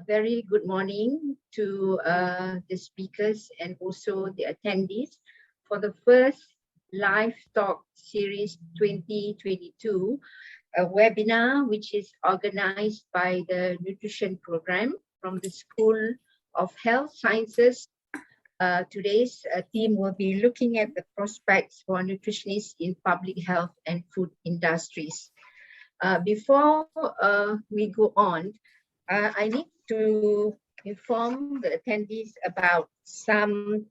Very good morning to the speakers and also the attendees for the first live talk series 2022, a webinar which is organized by the Nutrition Program from the School of Health Sciences. Today's theme will be looking at the prospects for nutritionists in public health and food industries. Before we go on, I need to inform the attendees about some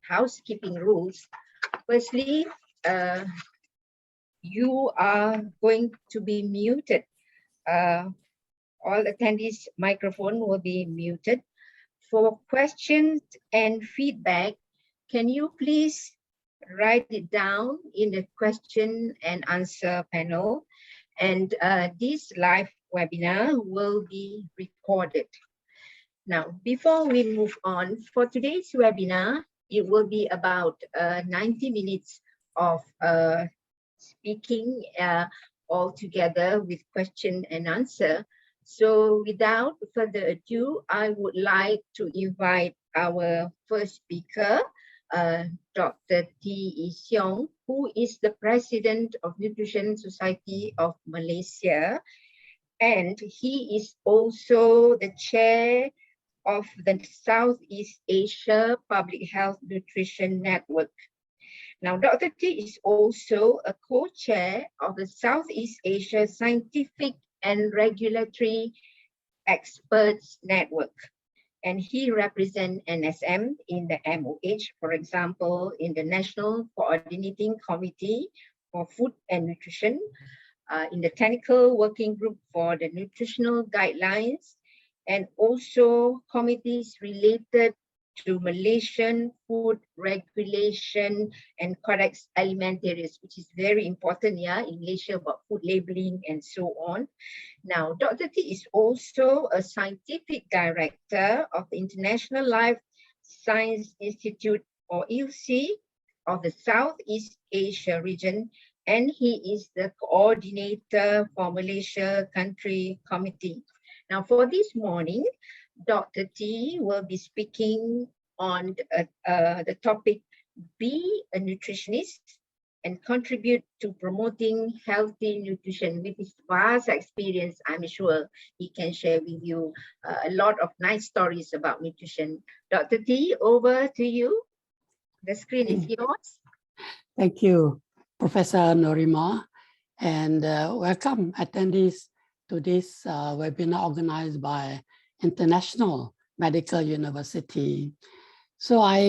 housekeeping rules. Firstly, you are going to be muted. All attendees' microphone will be muted. For questions and feedback, can you please write it down in the question and answer panel? And this live webinar will be recorded. Now, before we move on, for today's webinar, it will be about 90 minutes of speaking all together with question and answer. So without further ado, I would like to invite our first speaker, Dr. Tee E Siong, who is the President of Nutrition Society of Malaysia. And he is also the chair of the Southeast Asia Public Health Nutrition Network. Now, Dr. Tee is also a co-chair of the Southeast Asia Scientific and Regulatory Experts Network. And he represents NSM in the MOH, for example, in the National Coordinating Committee for Food and Nutrition, in the Technical Working Group for the Nutritional Guidelines, and also committees related to Malaysian food regulation and Codex Alimentarius, which is very important, in Malaysia about food labeling and so on. Now, Dr. Tee is also a scientific director of the International Life Science Institute, or ILSI, of the Southeast Asia region, and he is the coordinator for Malaysia Country Committee. Now, for this morning, Dr. Tee will be speaking on the topic, Be a Nutritionist and Contribute to Promoting Healthy Nutrition. With his vast experience, I'm sure he can share with you a lot of nice stories about nutrition. Dr. Tee, over to you. The screen is yours. Thank you, Professor Norima, and welcome attendees to this webinar organized by International Medical University. So I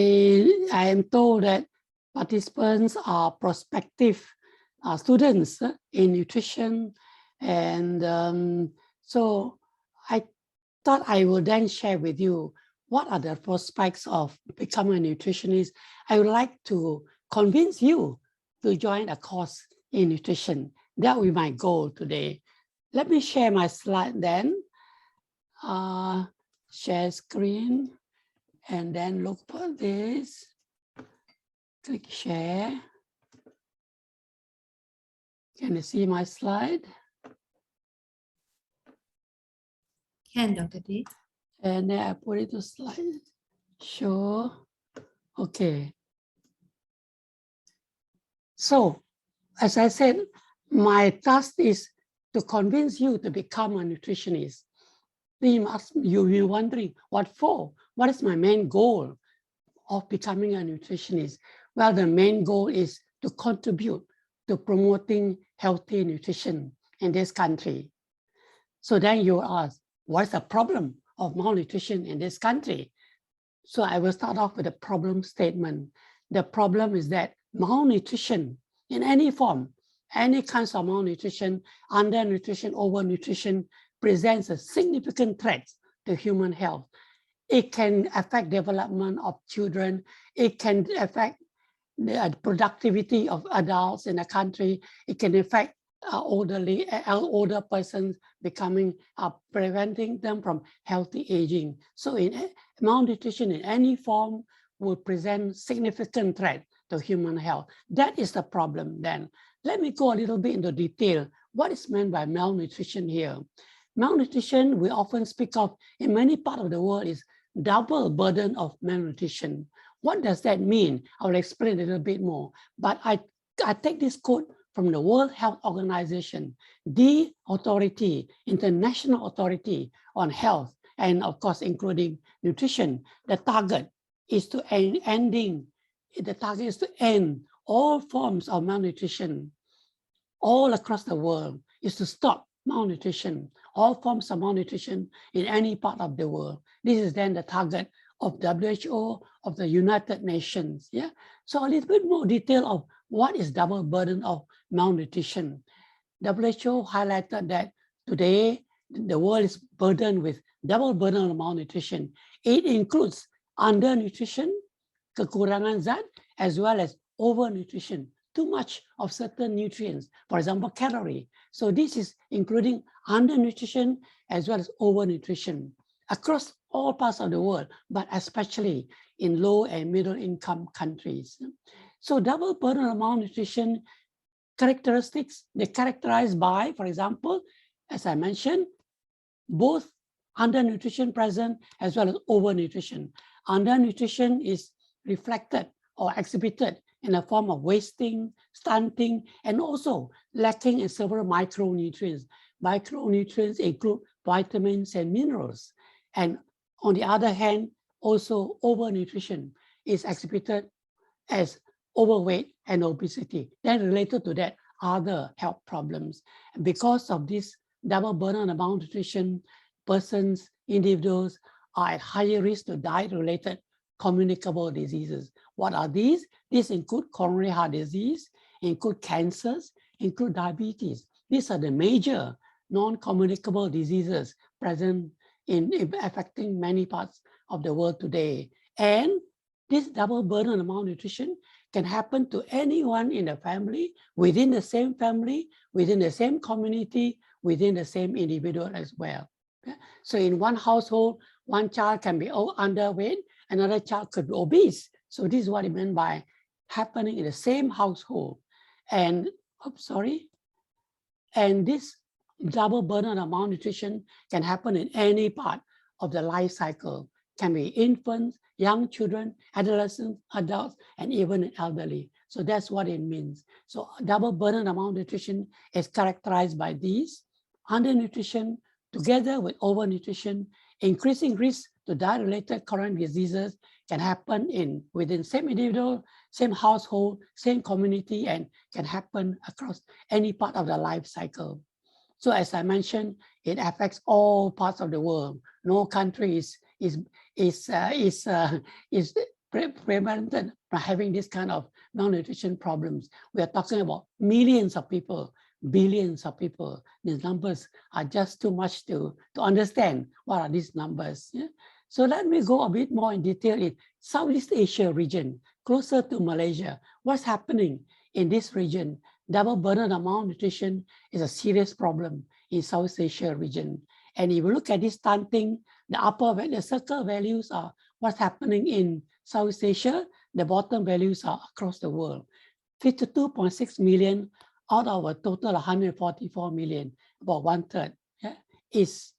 am told that participants are prospective students in nutrition, and so I thought I would then share with you what are the prospects of becoming a nutritionist. I would like to convince you to join a course in nutrition. That will be my goal today. Let me share my slide then. Share screen, and then look for this. Click share. Can you see my slide? Can, Dr. Tee. And then I put it to slide. Sure. Okay. So, as I said, my task is to convince you to become a nutritionist. You'll be wondering, what for? What is my main goal of becoming a nutritionist? Well, the main goal is to contribute to promoting healthy nutrition in this country. So then you ask, what's the problem of malnutrition in this country? So I will start off with a problem statement. The problem is that malnutrition in any form, any kinds of malnutrition, undernutrition, overnutrition, presents a significant threat to human health. It can affect development of children. It can affect the productivity of adults in a country. It can affect older persons preventing them from healthy aging. So malnutrition in any form will present significant threat to human health. That is the problem then. Let me go a little bit into detail. What is meant by malnutrition here? Malnutrition, we often speak of in many parts of the world, is double burden of malnutrition. What does that mean? I will explain a little bit more. But I take this quote from the World Health Organization, the authority, international authority on health, and of course, including nutrition. The target is to end all forms of malnutrition all across the world, is to stop malnutrition, all forms of malnutrition in any part of the world. This is then the target of WHO, of the United Nations. Yeah. So a little bit more detail of what is double burden of malnutrition. WHO highlighted that today the world is burdened with double burden of malnutrition. It includes undernutrition, kekurangan zat, as well as overnutrition, too much of certain nutrients, for example, calorie. So this is including undernutrition as well as overnutrition across all parts of the world, but especially in low and middle income countries. So double burden of malnutrition characteristics, they're characterized by, for example, as I mentioned, both undernutrition present as well as overnutrition. Undernutrition is reflected or exhibited in the form of wasting, stunting, and also lacking in several micronutrients. Micronutrients include vitamins and minerals. And on the other hand, also overnutrition is exhibited as overweight and obesity. Then related to that, other health problems. And because of this double burden of malnutrition, persons, individuals are at higher risk to diet-related communicable diseases. What are these? These include coronary heart disease, include cancers, include diabetes. These are the major non-communicable diseases present in affecting many parts of the world today. And this double burden of malnutrition can happen to anyone in the family, within the same family, within the same community, within the same individual as well. So in one household, one child can be underweight, another child could be obese. So this is what it meant by happening in the same household. And, and this double burden of malnutrition can happen in any part of the life cycle. Can be infants, young children, adolescents, adults, and even elderly. So that's what it means. So double burden of malnutrition is characterized by these: undernutrition together with overnutrition, increasing risk to diet-related chronic diseases can happen within same individual, same household, same community, and can happen across any part of the life cycle. So as I mentioned, it affects all parts of the world. No country is prevented from having this kind of malnutrition problems. We are talking about millions of people, billions of people. These numbers are just too much to understand what are these numbers. Yeah? So let me go a bit more in detail in Southeast Asia region, closer to Malaysia. What's happening in this region? Double burden of malnutrition is a serious problem in Southeast Asia region. And if you look at this stunting, the circle values are what's happening in Southeast Asia. The bottom values are across the world. 52.6 million out of a total 144 million, about 1/3, yeah, is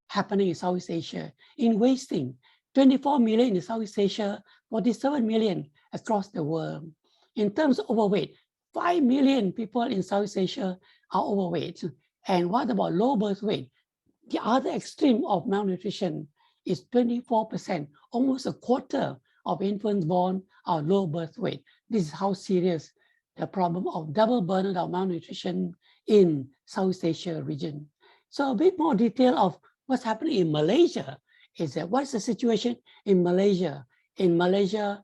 happening in Southeast Asia. In wasting, 24 million in Southeast Asia, 47 million across the world. In terms of overweight, 5 million people in Southeast Asia are overweight. And what about low birth weight? The other extreme of malnutrition is 24%, almost a quarter of infants born are low birth weight. This is how serious the problem of double burden of malnutrition in Southeast Asia region. So a bit more detail of what's happening in Malaysia is that what's the situation in Malaysia? In Malaysia,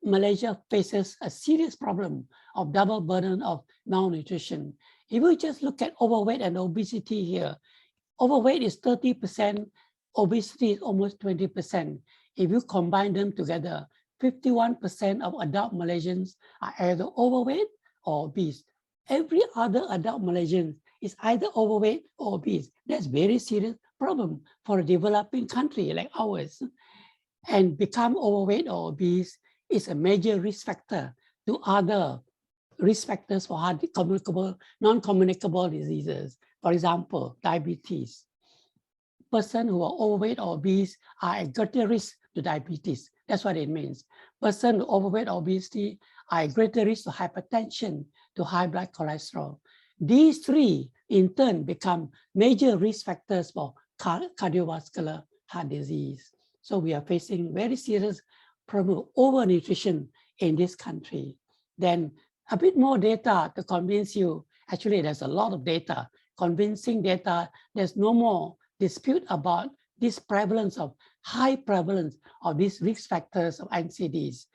Malaysia faces a serious problem of double burden of malnutrition. If we just look at overweight and obesity here, overweight is 30%, obesity is almost 20%. If you combine them together, 51% of adult Malaysians are either overweight or obese. Every other adult Malaysian is either overweight or obese. That's a very serious problem for a developing country like ours. And become overweight or obese is a major risk factor to other risk factors for non-communicable diseases. For example, diabetes. persons who are overweight or obese are at greater risk to diabetes. That's what it means. Persons with overweight or obesity are at greater risk to hypertension, to high blood cholesterol. These three, in turn, become major risk factors for cardiovascular heart disease. So we are facing very serious problem of overnutrition in this country. Then a bit more data to convince you. Actually, there's a lot of data, convincing data. There's no more dispute about this prevalence of high prevalence of these risk factors of NCDs.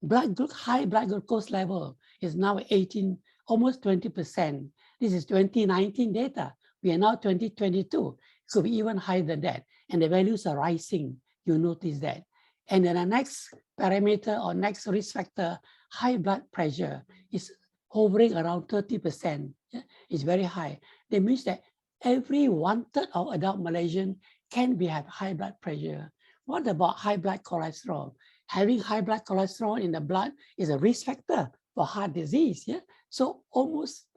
High blood glucose level is now 18, almost 20%. This is 2019 data. We are now 2022. It could be even higher than that. And the values are rising. You notice that. And then the next parameter or next risk factor, high blood pressure, is hovering around 30%. Yeah? It's very high. That means that every 1/3 of adult Malaysian can have high blood pressure. What about high blood cholesterol? Having high blood cholesterol in the blood is a risk factor for heart disease. Yeah? So almost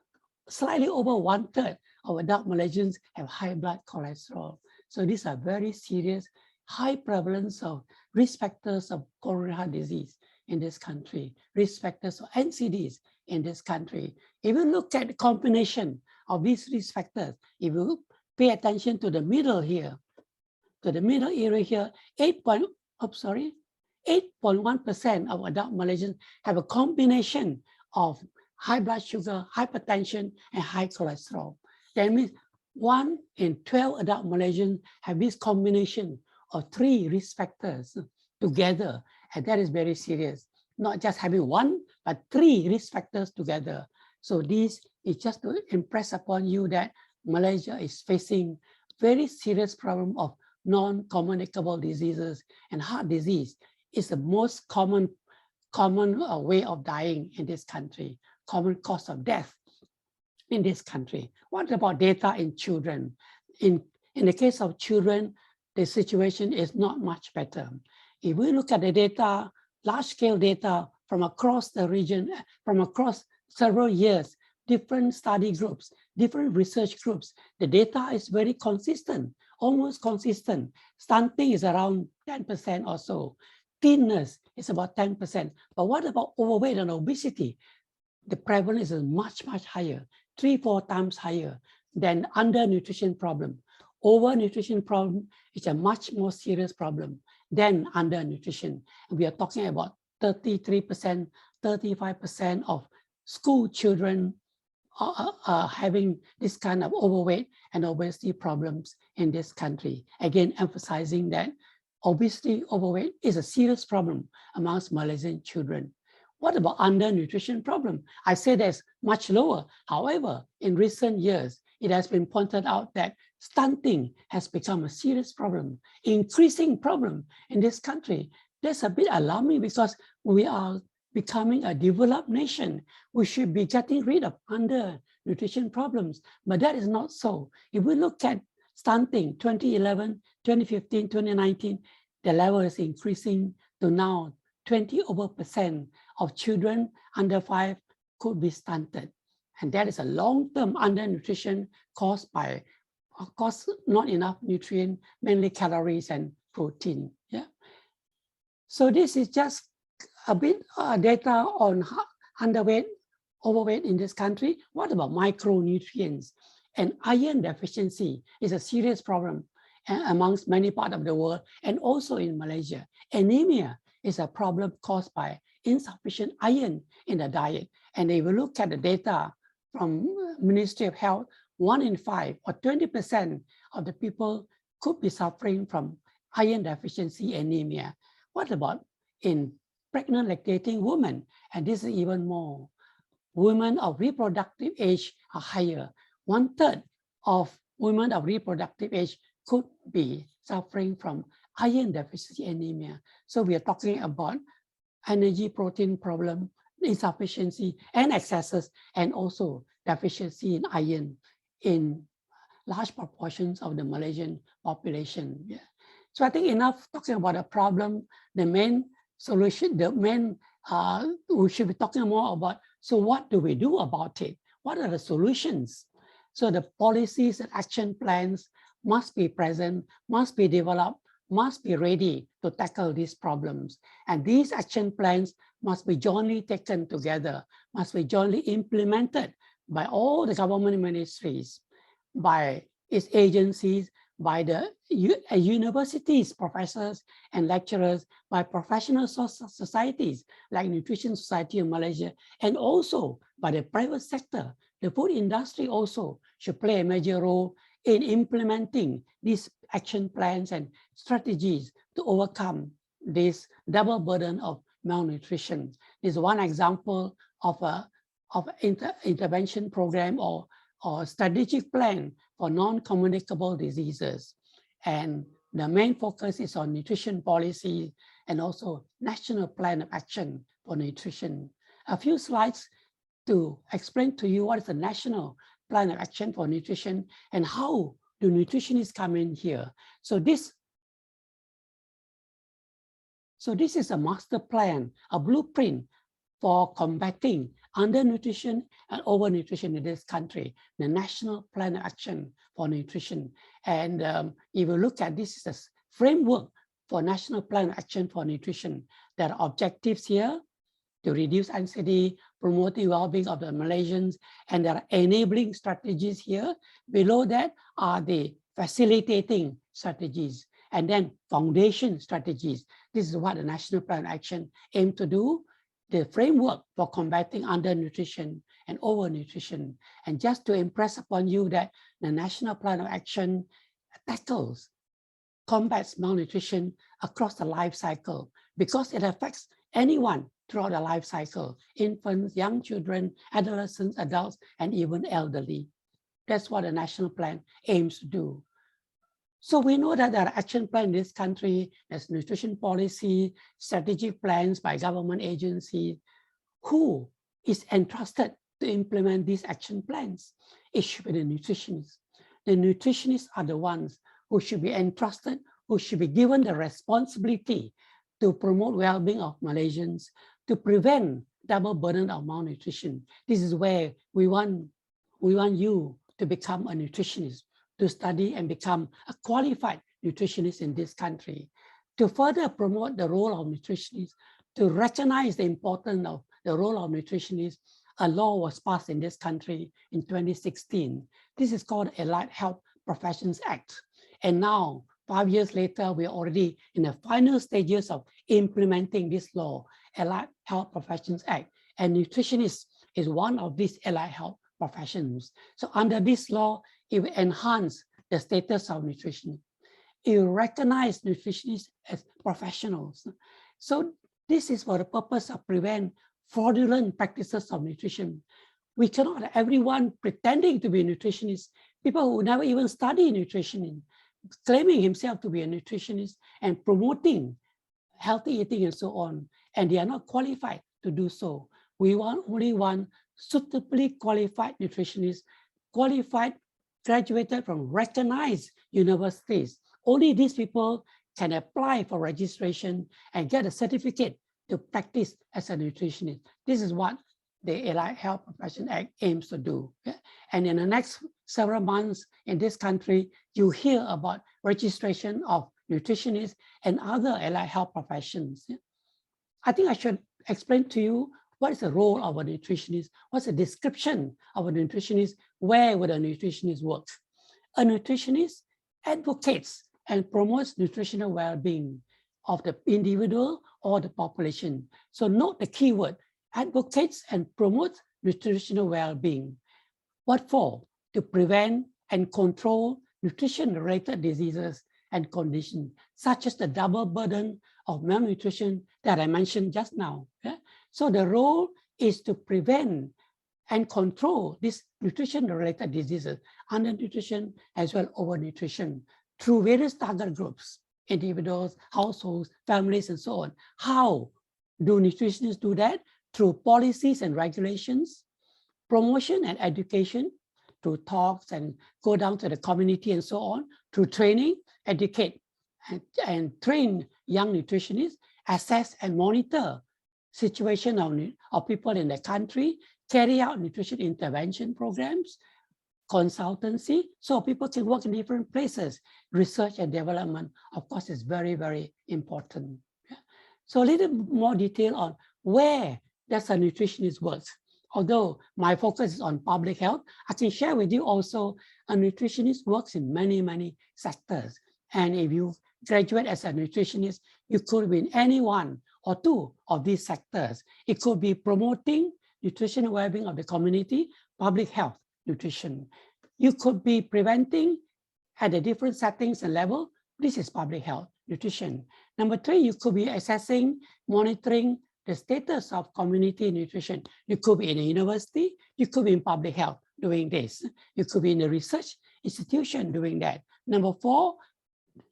slightly over 1/3 of adult Malaysians have high blood cholesterol. So these are very serious, high prevalence of risk factors of coronary heart disease in this country, risk factors of NCDs in this country. If you look at the combination of these risk factors, if you pay attention to the middle here, to the middle area here, 8.1% of adult Malaysians have a combination of high blood sugar, hypertension, and high cholesterol. That means 1 in 12 adult Malaysians have this combination of 3 risk factors together. And that is very serious. Not just having 1, but 3 risk factors together. So this is just to impress upon you that Malaysia is facing very serious problem of non-communicable diseases, and heart disease is the most common way of dying in this country, common cause of death in this country. What about data in children? In the case of children, the situation is not much better. If we look at the data, large-scale data from across the region, from across several years, different study groups, different research groups, the data is very consistent, almost consistent. Stunting is around 10% or so. Thinness is about 10%. But what about overweight and obesity? The prevalence is much, much higher, 3-4 times higher than undernutrition problem. Overnutrition problem is a much more serious problem than undernutrition. We are talking about 33%, 35% of school children are having this kind of overweight and obesity problems in this country. Again, emphasizing that obesity, overweight is a serious problem amongst Malaysian children. What about undernutrition problem? I say that's much lower. However, in recent years, it has been pointed out that stunting has become a serious problem, increasing problem in this country. That's a bit alarming because we are becoming a developed nation. We should be getting rid of undernutrition problems, but that is not so. If we look at stunting, 2011, 2015, 2019, the level is increasing to now 20% of children under 5 could be stunted. And that is a long-term undernutrition caused by, of course, not enough nutrient, mainly calories and protein. Yeah. So this is just a bit data on underweight, overweight in this country. What about micronutrients? And iron deficiency is a serious problem amongst many parts of the world and also in Malaysia. Anemia is a problem caused by insufficient iron in the diet. And if you look at the data from Ministry of Health, 1 in 5 or 20% of the people could be suffering from iron deficiency anemia. What about in pregnant lactating women? And this is even more. Women of reproductive age are higher. 1/3 of women of reproductive age could be suffering from iron deficiency anemia. So we are talking about energy protein problem, insufficiency and excesses, and also deficiency in iron in large proportions of the Malaysian population. Yeah. So I think enough talking about the problem. The main solution, we should be talking more about, so what do we do about it? What are the solutions? So the policies and action plans must be present, must be developed, must be ready to tackle these problems. And these action plans must be jointly taken together, must be jointly implemented by all the government ministries, by its agencies, by the universities, professors and lecturers, by professional societies like Nutrition Society of Malaysia, and also by the private sector. The food industry also should play a major role in implementing these action plans and strategies to overcome this double burden of malnutrition. This is one example of intervention program or strategic plan for non-communicable diseases. And the main focus is on nutrition policy and also national plan of action for nutrition. A few slides to explain to you what is the national plan of action for nutrition and how do nutritionists come in here. So this is a master plan, a blueprint for combating undernutrition and overnutrition in this country, the National Plan of Action for Nutrition. And if you look at this, is a framework for National Plan of Action for Nutrition. There are objectives here to reduce anxiety, promoting well-being of the Malaysians, and there are enabling strategies here. Below that are the facilitating strategies, and then foundation strategies. This is what the National Plan of Action aims to do, the framework for combating undernutrition and overnutrition. And just to impress upon you that the National Plan of Action combats malnutrition across the life cycle because it affects anyone throughout the life cycle, infants, young children, adolescents, adults, and even elderly. That's what the national plan aims to do. So we know that there are action plans in this country, there's nutrition policy, strategic plans by government agencies. Who is entrusted to implement these action plans? It should be the nutritionists. The nutritionists are the ones who should be entrusted, who should be given the responsibility to promote well-being of Malaysians, to prevent double burden of malnutrition. This is where we want you to become a nutritionist, to study and become a qualified nutritionist in this country. To further promote the role of nutritionists, to recognize the importance of the role of nutritionists, a law was passed in this country in 2016. This is called Allied Health Professions Act. And now, 5 years later, we are already in the final stages of implementing this law, Allied Health Professions Act. And nutritionist is one of these allied health professions. So under this law, it will enhance the status of nutritionists. It will recognize nutritionists as professionals. So this is for the purpose of prevent fraudulent practices of nutrition. We cannot have everyone pretending to be a nutritionist, people who never even study nutrition, claiming himself to be a nutritionist and promoting healthy eating and so on, and they are not qualified to do so. We only want suitably qualified nutritionists, qualified, graduated from recognized universities. Only these people can apply for registration and get a certificate to practice as a nutritionist. This is what the Allied Health Professions Act aims to do. And in the next several months in this country, you hear about registration of nutritionists and other allied health professions. I think I should explain to you what is the role of a nutritionist, what's the description of a nutritionist, where would a nutritionist work? A nutritionist advocates and promotes nutritional well-being of the individual or the population. So note the keyword, advocates and promotes nutritional well-being. What for? To prevent and control nutrition-related diseases and conditions, such as the double burden of malnutrition that I mentioned just now. So the role is to prevent and control these nutrition-related diseases, undernutrition as well as overnutrition, through various target groups, individuals, households, families, and so on. How do nutritionists do that? Through policies and regulations, promotion and education, through talks and go down to the community and so on, through training, educate and train young nutritionists, assess and monitor situation of people in the country, carry out nutrition intervention programs, consultancy, so people can work in different places. Research and development, of course, is very, very important. Yeah. So a little more detail on where does a nutritionist work. Although my focus is on public health, I can share with you also a nutritionist works in many, many sectors. And if you graduate as a nutritionist, you could be in any one or two of these sectors. It could be promoting nutritional well-being of the community, public health, nutrition. You could be preventing at the different settings and level. This is public health, nutrition. Number three, you could be assessing, monitoring the status of community nutrition. You could be in a university, you could be in public health doing this. You could be in a research institution doing that. Number four,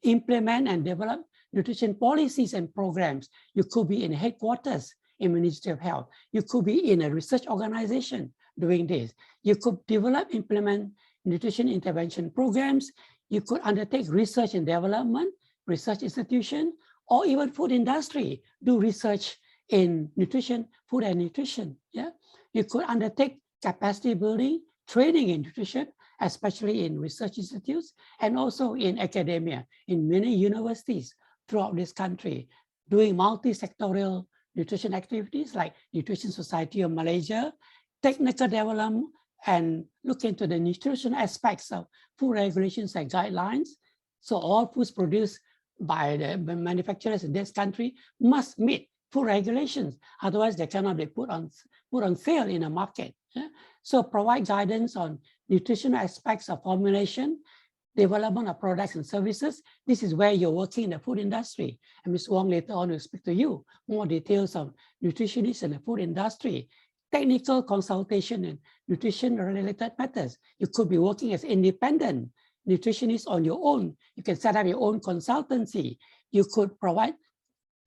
implement and develop nutrition policies and programs. You could be in headquarters in Ministry of Health. You could be in a research organization doing this. You could develop, implement nutrition intervention programs. You could undertake research and development, research institution, or even food industry, do research in nutrition, food and nutrition. Yeah, you could undertake capacity building, training in nutrition, especially in research institutes and also in academia, in many universities throughout this country, doing multi-sectorial nutrition activities like Nutrition Society of Malaysia, technical development, and look into the nutrition aspects of food regulations and guidelines. So all foods produced by the manufacturers in this country must meet food regulations, otherwise they cannot be put on sale in a market. Yeah? So provide guidance on nutritional aspects of formulation, development of products and services. This is where you're working in the food industry. And Ms. Wong later on will speak to you more details on nutritionists in the food industry, technical consultation and nutrition-related matters. You could be working as independent nutritionist on your own. You can set up your own consultancy. You could provide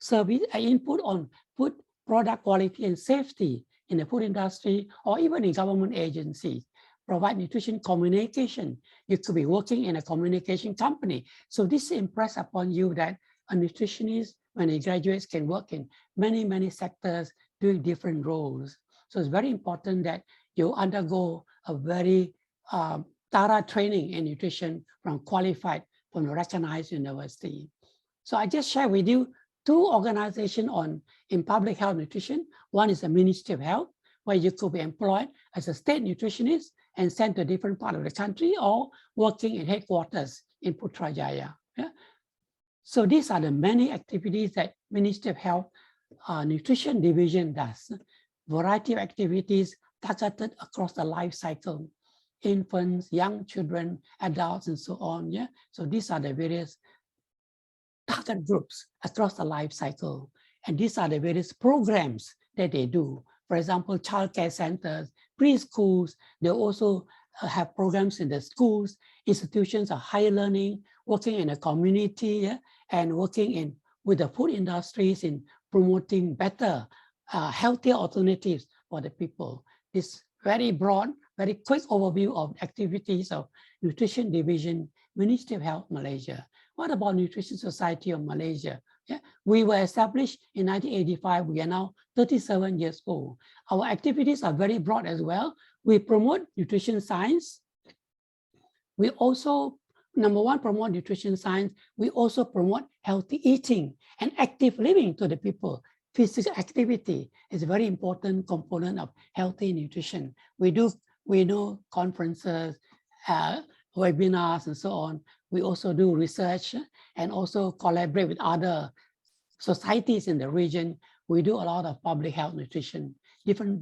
service input on food product quality and safety in the food industry or even in government agencies. Provide nutrition communication. You could be working in a communication company. So this impress upon you that a nutritionist, when he graduates, can work in many, many sectors doing different roles. So it's very important that you undergo a very thorough training in nutrition from qualified, from a recognized university. So I just share with you two organizations in public health nutrition. One is the Ministry of Health, where you could be employed as a state nutritionist and sent to a different part of the country or working in headquarters in Putrajaya. Yeah? So these are the many activities that Ministry of Health Nutrition Division does. Variety of activities targeted across the life cycle, infants, young children, adults, and so on. Yeah. So these are the various target groups across the life cycle. And these are the various programs that they do. For example, childcare centers, preschools, they also have programs in the schools, institutions of higher learning, working in a community, yeah, and working with the food industries in promoting better, healthier alternatives for the people. This very broad, very quick overview of activities of Nutrition Division, Ministry of Health, Malaysia. What about Nutrition Society of Malaysia? Yeah, we were established in 1985. We are now 37 years old. Our activities are very broad as well. We promote nutrition science. We also, number one, promote nutrition science. We also promote healthy eating and active living to the people. Physical activity is a very important component of healthy nutrition. We do conferences, webinars, and so on. We also do research and also collaborate with other societies in the region. We do a lot of public health nutrition, different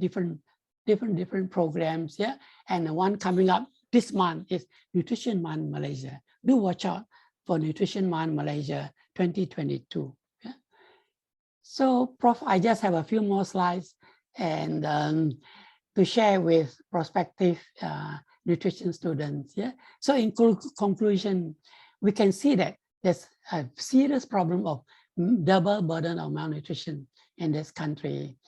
programs. Yeah, and the one coming up this month is Nutrition Month Malaysia. Do watch out for Nutrition Month Malaysia 2022. Yeah. So, Prof, I just have a few more slides and to share with prospective nutrition students. Yeah. So in conclusion, we can see that there's a serious problem of double burden of malnutrition in this country,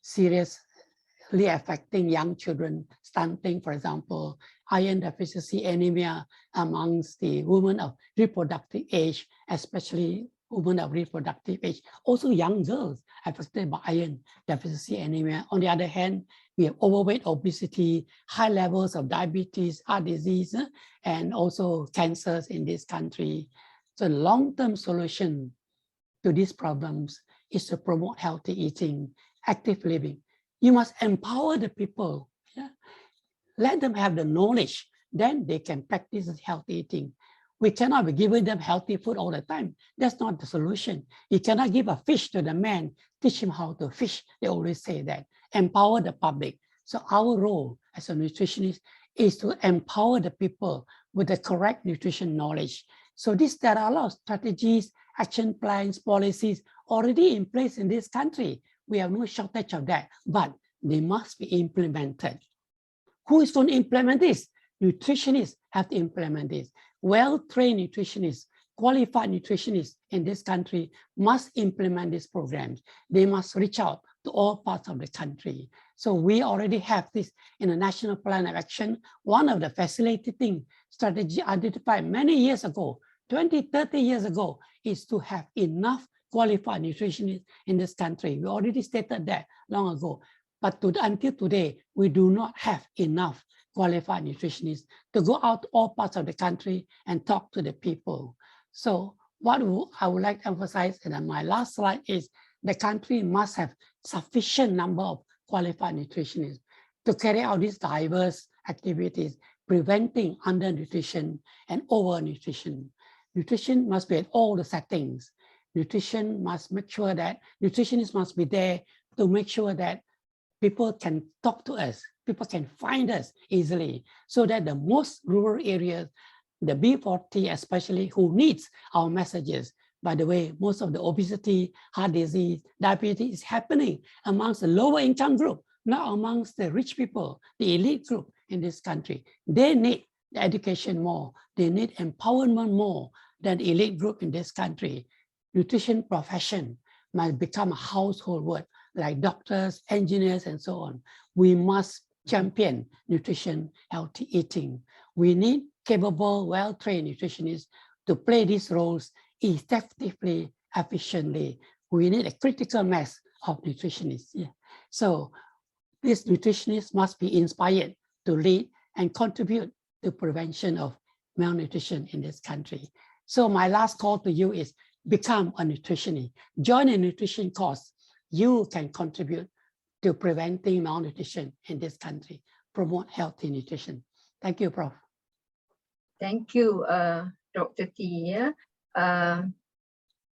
seriously affecting young children, stunting, for example, iron deficiency, anemia amongst the women of reproductive age, especially women of reproductive age, also young girls affected by iron deficiency anemia. On the other hand, we have overweight, obesity, high levels of diabetes, heart disease, and also cancers in this country. So long-term solution to these problems is to promote healthy eating, active living. You must empower the people. Yeah? Let them have the knowledge, then they can practice healthy eating. We cannot be giving them healthy food all the time. That's not the solution. You cannot give a fish to the man, teach him how to fish. They always say that. Empower the public. So our role as a nutritionist is to empower the people with the correct nutrition knowledge. So there are a lot of strategies, action plans, policies already in place in this country. We have no shortage of that, but they must be implemented. Who is going to implement this? Nutritionists have to implement this. Well-trained nutritionists, qualified nutritionists in this country must implement these programs. They must reach out to all parts of the country. So we already have this in a national plan of action. One of the facilitating strategy identified many years ago, 20, 30 years ago, is to have enough qualified nutritionists in this country. We already stated that long ago. But until today, we do not have enough qualified nutritionists to go out to all parts of the country and talk to the people. So what I would like to emphasize in my last slide is the country must have sufficient number of qualified nutritionists to carry out these diverse activities, preventing undernutrition and overnutrition. Nutrition must be at all the settings. Nutrition must make sure that nutritionists must be there to make sure that people can talk to us, people can find us easily, so that the most rural areas, the B40 especially, who needs our messages. By the way, most of the obesity, heart disease, diabetes is happening amongst the lower income group, not amongst the rich people, the elite group in this country. They need the education more, they need empowerment more than the elite group in this country. Nutrition profession must become a household word, like doctors, engineers, and so on. We must champion nutrition, healthy eating. We need capable, well-trained nutritionists to play these roles effectively, efficiently. We need a critical mass of nutritionists. Yeah. So these nutritionists must be inspired to lead and contribute to prevention of malnutrition in this country. So my last call to you is become a nutritionist. Join a nutrition course. You can contribute to preventing malnutrition in this country. Promote healthy nutrition. Thank you, Prof. Thank you, Dr. Tee.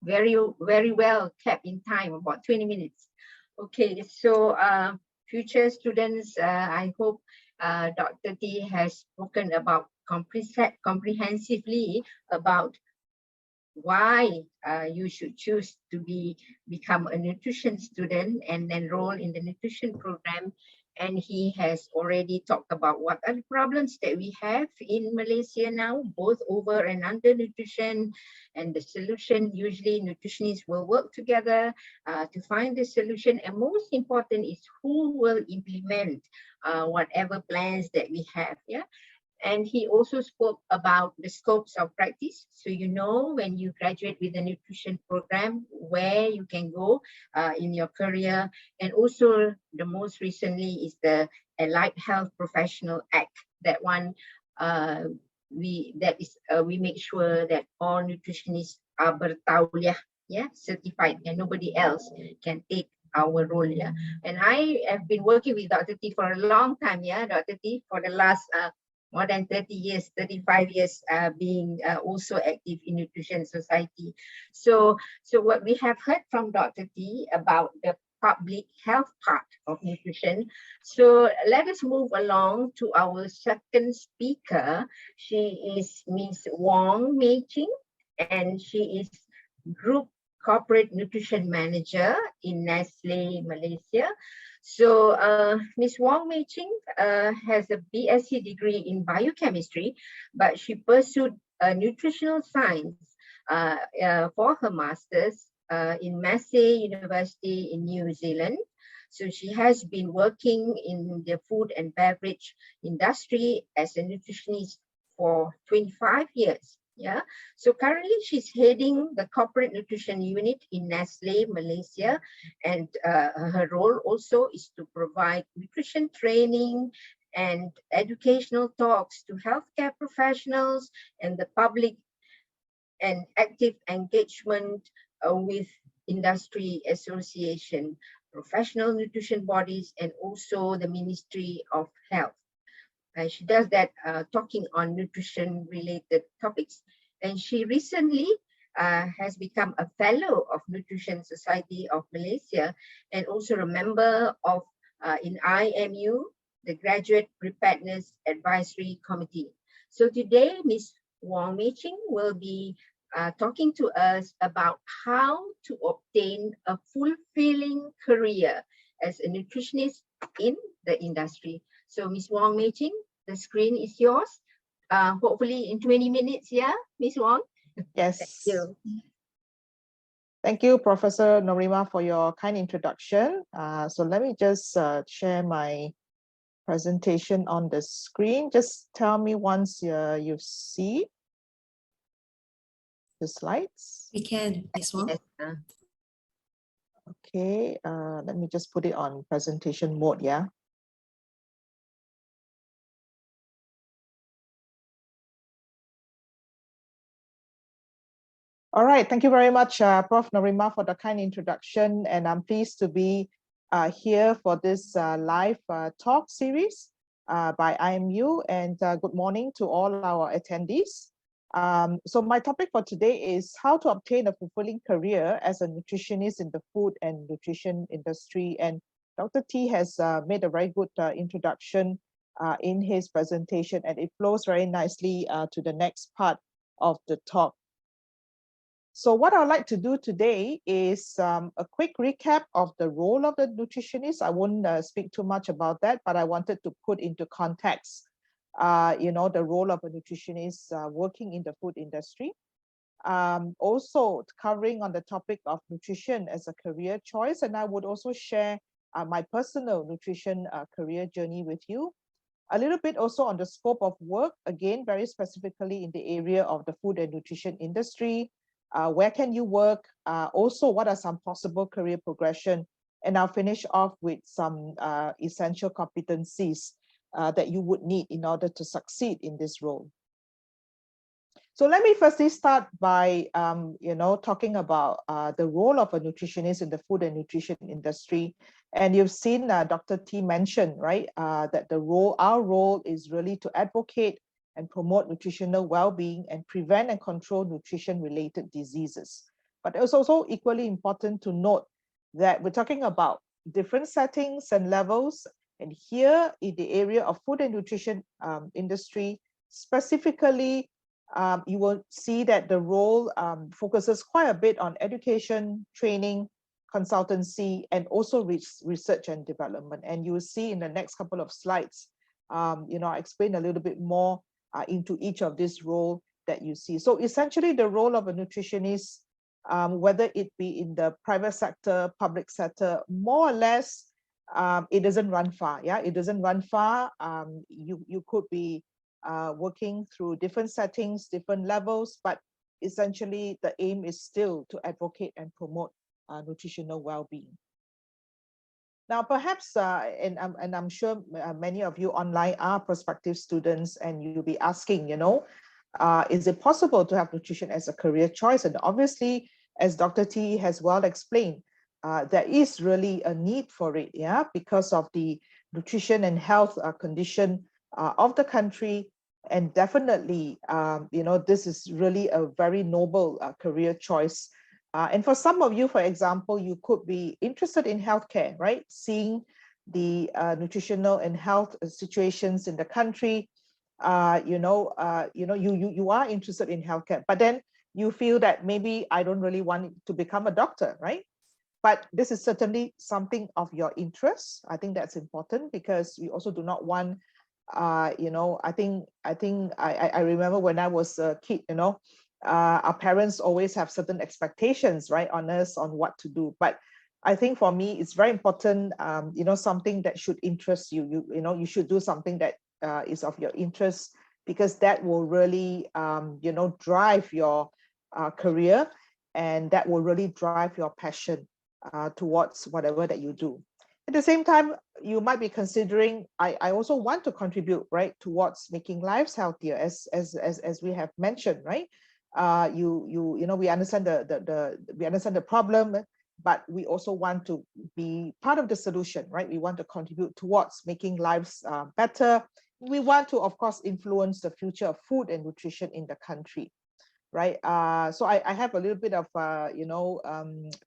Very well kept in time, about 20 minutes. Okay, so future students, I hope Dr. Tee has spoken about comprehensively about why you should choose to become a nutrition student and enroll in the nutrition program. And he has already talked about what are the problems that we have in Malaysia now, both over and undernutrition, and the solution. Usually nutritionists will work together to find the solution. And most important is who will implement whatever plans that we have. Yeah. And he also spoke about the scopes of practice. So you know when you graduate with the nutrition program, where you can go in your career. And also the most recently is the Allied Health Professional Act. That one, we make sure that all nutritionists are bertauliah, yeah, certified, and nobody else can take our role. Yeah. And I have been working with Dr. Tee for a long time. Yeah, Dr. Tee, for the last more than 30 years, 35 years being also active in Nutrition Society. So what we have heard from Dr. Tee about the public health part of nutrition. So let us move along to our second speaker. She is Ms. Wong Mei Ching, and she is Group Corporate Nutrition Manager in Nestle, Malaysia. So Ms. Wong Mei Ching has a BSc degree in biochemistry, but she pursued nutritional science for her master's in Massey University in New Zealand. So she has been working in the food and beverage industry as a nutritionist for 25 years. Yeah, so currently she's heading the corporate nutrition unit in Nestle, Malaysia, and her role also is to provide nutrition training and educational talks to healthcare professionals and the public, and active engagement with industry association, professional nutrition bodies, and also the Ministry of Health. She does that talking on nutrition related topics. And she recently has become a fellow of Nutrition Society of Malaysia, and also a member of in IMU, the Graduate Preparedness Advisory Committee. So today, Ms. Wong Mei Ching will be talking to us about how to obtain a fulfilling career as a nutritionist in the industry. So Ms. Wong Mei Ching, the screen is yours. Hopefully in 20 minutes, yeah, Ms. Wong? Yes. Thank you. Thank you, Professor Norima, for your kind introduction. So let me just share my presentation on the screen. Just tell me once you see the slides. We can, Ms. Wong. Yes, Okay, let me just put it on presentation mode, yeah. All right, thank you very much, Prof. Norima, for the kind introduction, and I'm pleased to be here for this live talk series by IMU, and good morning to all our attendees. So my topic for today is how to obtain a fulfilling career as a nutritionist in the food and nutrition industry, and Dr. Tee has made a very good introduction in his presentation, and it flows very nicely to the next part of the talk. So what I'd like to do today is a quick recap of the role of the nutritionist. I won't speak too much about that, but I wanted to put into context, the role of a nutritionist working in the food industry. Also covering on the topic of nutrition as a career choice, and I would also share my personal nutrition career journey with you. A little bit also on the scope of work, again, very specifically in the area of the food and nutrition industry. Where can you work? Also, what are some possible career progression? And I'll finish off with some essential competencies that you would need in order to succeed in this role. So let me firstly start by, talking about the role of a nutritionist in the food and nutrition industry. And you've seen Dr. Tee mention, right, that our role is really to advocate and promote nutritional well-being and prevent and control nutrition-related diseases. But it's also equally important to note that we're talking about different settings and levels. And here in the area of food and nutrition industry, specifically, you will see that the role focuses quite a bit on education, training, consultancy, and also research and development. And you will see in the next couple of slides, I explain a little bit more into each of these roles that you see. So essentially the role of a nutritionist, whether it be in the private sector, public sector, more or less, it doesn't run far. Yeah, it doesn't run far. You could be working through different settings, different levels, but essentially the aim is still to advocate and promote nutritional well-being. Now, perhaps, and I'm sure many of you online are prospective students, and you'll be asking, is it possible to have nutrition as a career choice? And obviously, as Dr. Tee has well explained, there is really a need for it, yeah, because of the nutrition and health condition of the country. And definitely, this is really a very noble career choice. And for some of you, for example, you could be interested in healthcare, right? Seeing the nutritional and health situations in the country, you are interested in healthcare, but then you feel that maybe I don't really want to become a doctor, right? But this is certainly something of your interest. I think that's important because we also do not want, I remember when I was a kid, our parents always have certain expectations, right, on us on what to do. But I think for me, it's very important, something that should interest you. You should do something that is of your interest, because that will really, drive your career, and that will really drive your passion towards whatever that you do. At the same time, you might be considering, I also want to contribute, right, towards making lives healthier, as we have mentioned, right? We understand the problem, but we also want to be part of the solution, right? We want to contribute towards making lives better. We want to, of course, influence the future of food and nutrition in the country, right? So I have a little bit of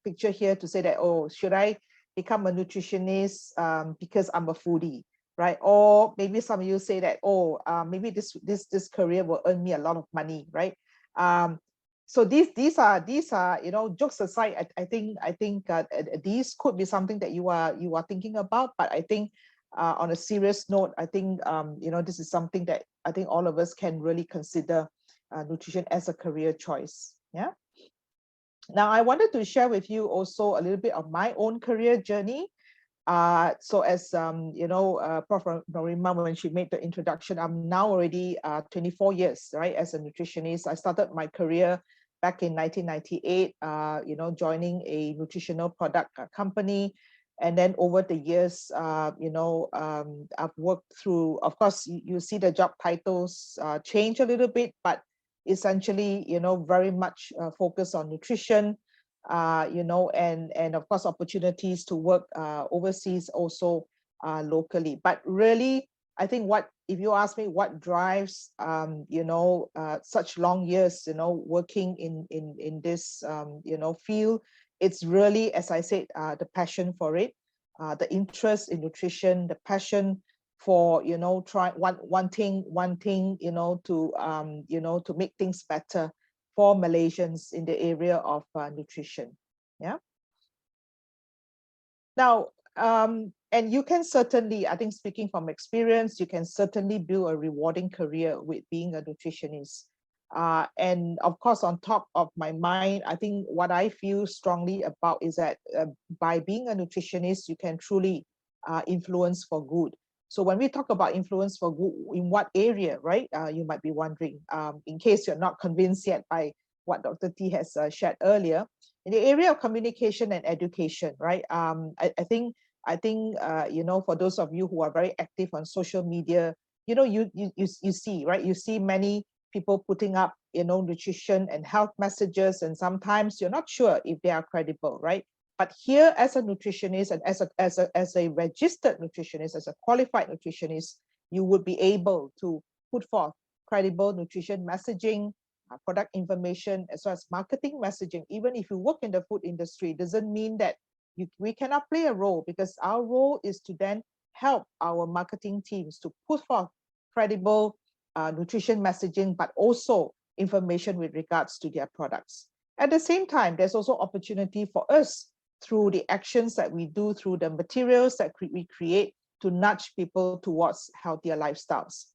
picture here to say that, oh, should I become a nutritionist because I'm a foodie, right? Or maybe some of you say that, oh, maybe this career will earn me a lot of money, right? So these are jokes aside, I think these could be something that you are thinking about. But I think on a serious note, I think this is something that I think all of us can really consider nutrition as a career choice. Yeah. Now, I wanted to share with you also a little bit of my own career journey. So as Prof. Norima, when she made the introduction, I'm now already 24 years, right, as a nutritionist. I started my career back in 1998, joining a nutritional product company. And then over the years, I've worked through, of course, you see the job titles change a little bit, but essentially, very much focused on nutrition, and of course, opportunities to work overseas, also locally. But really, I think if you ask me what drives, such long years, working in this, field, it's really, as I said, the passion for it, the interest in nutrition, the passion for, wanting, to make things better for Malaysians in the area of nutrition. Yeah. Now, and you can certainly, I think, speaking from experience, you can certainly build a rewarding career with being a nutritionist. And of course, on top of my mind, I think what I feel strongly about is that by being a nutritionist, you can truly influence for good. So when we talk about influence for good, in what area, right? You might be wondering, in case you're not convinced yet by what Dr. Tee has shared earlier, in the area of communication and education, right? I think for those of you who are very active on social media, you see, right? You see many people putting up, nutrition and health messages, and sometimes you're not sure if they are credible, right? But here, as a nutritionist and as a registered nutritionist, as a qualified nutritionist, you would be able to put forth credible nutrition messaging, product information, as well as marketing messaging. Even if you work in the food industry, doesn't mean that we cannot play a role, because our role is to then help our marketing teams to put forth credible nutrition messaging, but also information with regards to their products. At the same time, there's also opportunity for us through the actions that we do, through the materials that we create, to nudge people towards healthier lifestyles.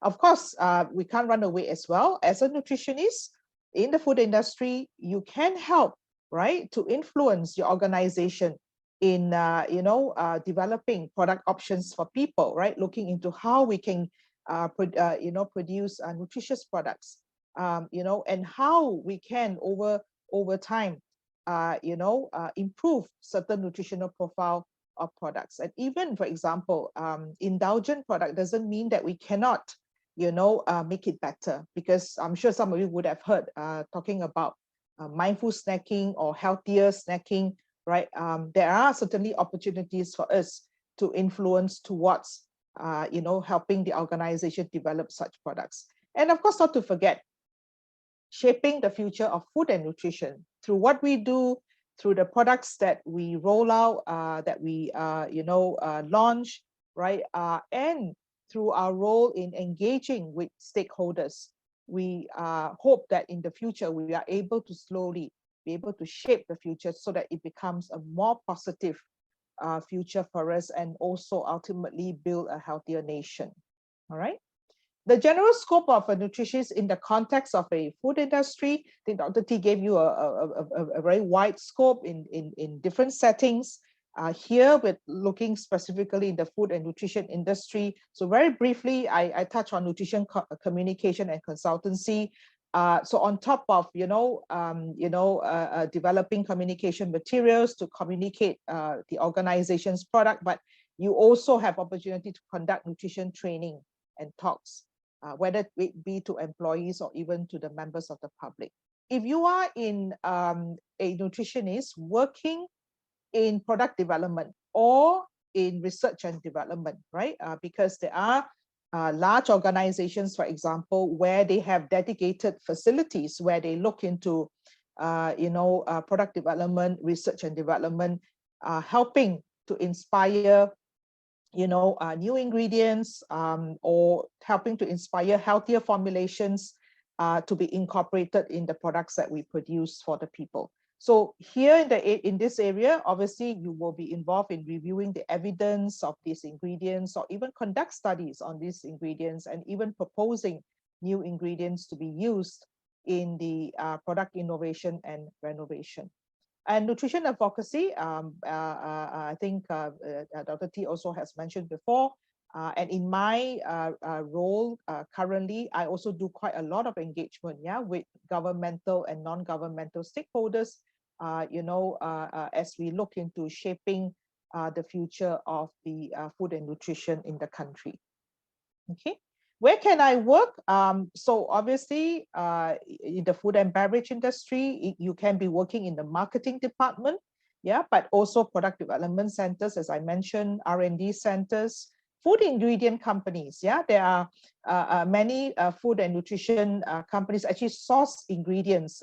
Of course, we can't run away as well. As a nutritionist in the food industry, you can help, right, to influence your organization in, developing product options for people, right? Looking into how we can, produce nutritious products, and how we can over time, improve certain nutritional profile of products. And even, for example, indulgent product doesn't mean that we cannot, make it better, because I'm sure some of you would have heard talking about mindful snacking or healthier snacking, right? There are certainly opportunities for us to influence towards, helping the organization develop such products. And of course, not to forget, shaping the future of food and nutrition through what we do, through the products that we roll out, that we, launch, right? And through our role in engaging with stakeholders. We hope that in the future, we are able to slowly be able to shape the future so that it becomes a more positive future for us, and also ultimately build a healthier nation. All right. The general scope of a nutritionist in the context of a food industry, I think Dr. Tee gave you a very wide scope in different settings. Here we're looking specifically in the food and nutrition industry. So very briefly, I touch on nutrition communication and consultancy. So on top of developing communication materials to communicate the organization's product, but you also have opportunity to conduct nutrition training and talks, whether it be to employees or even to the members of the public. If you are a nutritionist working in product development or in research and development, right? Because there are large organizations, for example, where they have dedicated facilities where they look into, product development, research and development, helping to inspire, new ingredients, or helping to inspire healthier formulations to be incorporated in the products that we produce for the people. So here in this area, obviously you will be involved in reviewing the evidence of these ingredients or even conduct studies on these ingredients and even proposing new ingredients to be used in the product innovation and renovation. And nutrition advocacy, I think Dr. Tee also has mentioned before, and in my role currently, I also do quite a lot of engagement, with governmental and non-governmental stakeholders, as we look into shaping the future of the food and nutrition in the country. Okay, where can I work? So obviously, in the food and beverage industry, you can be working in the marketing department, but also product development centers, as I mentioned, R&D centers, food ingredient companies. There are many food and nutrition companies actually source ingredients.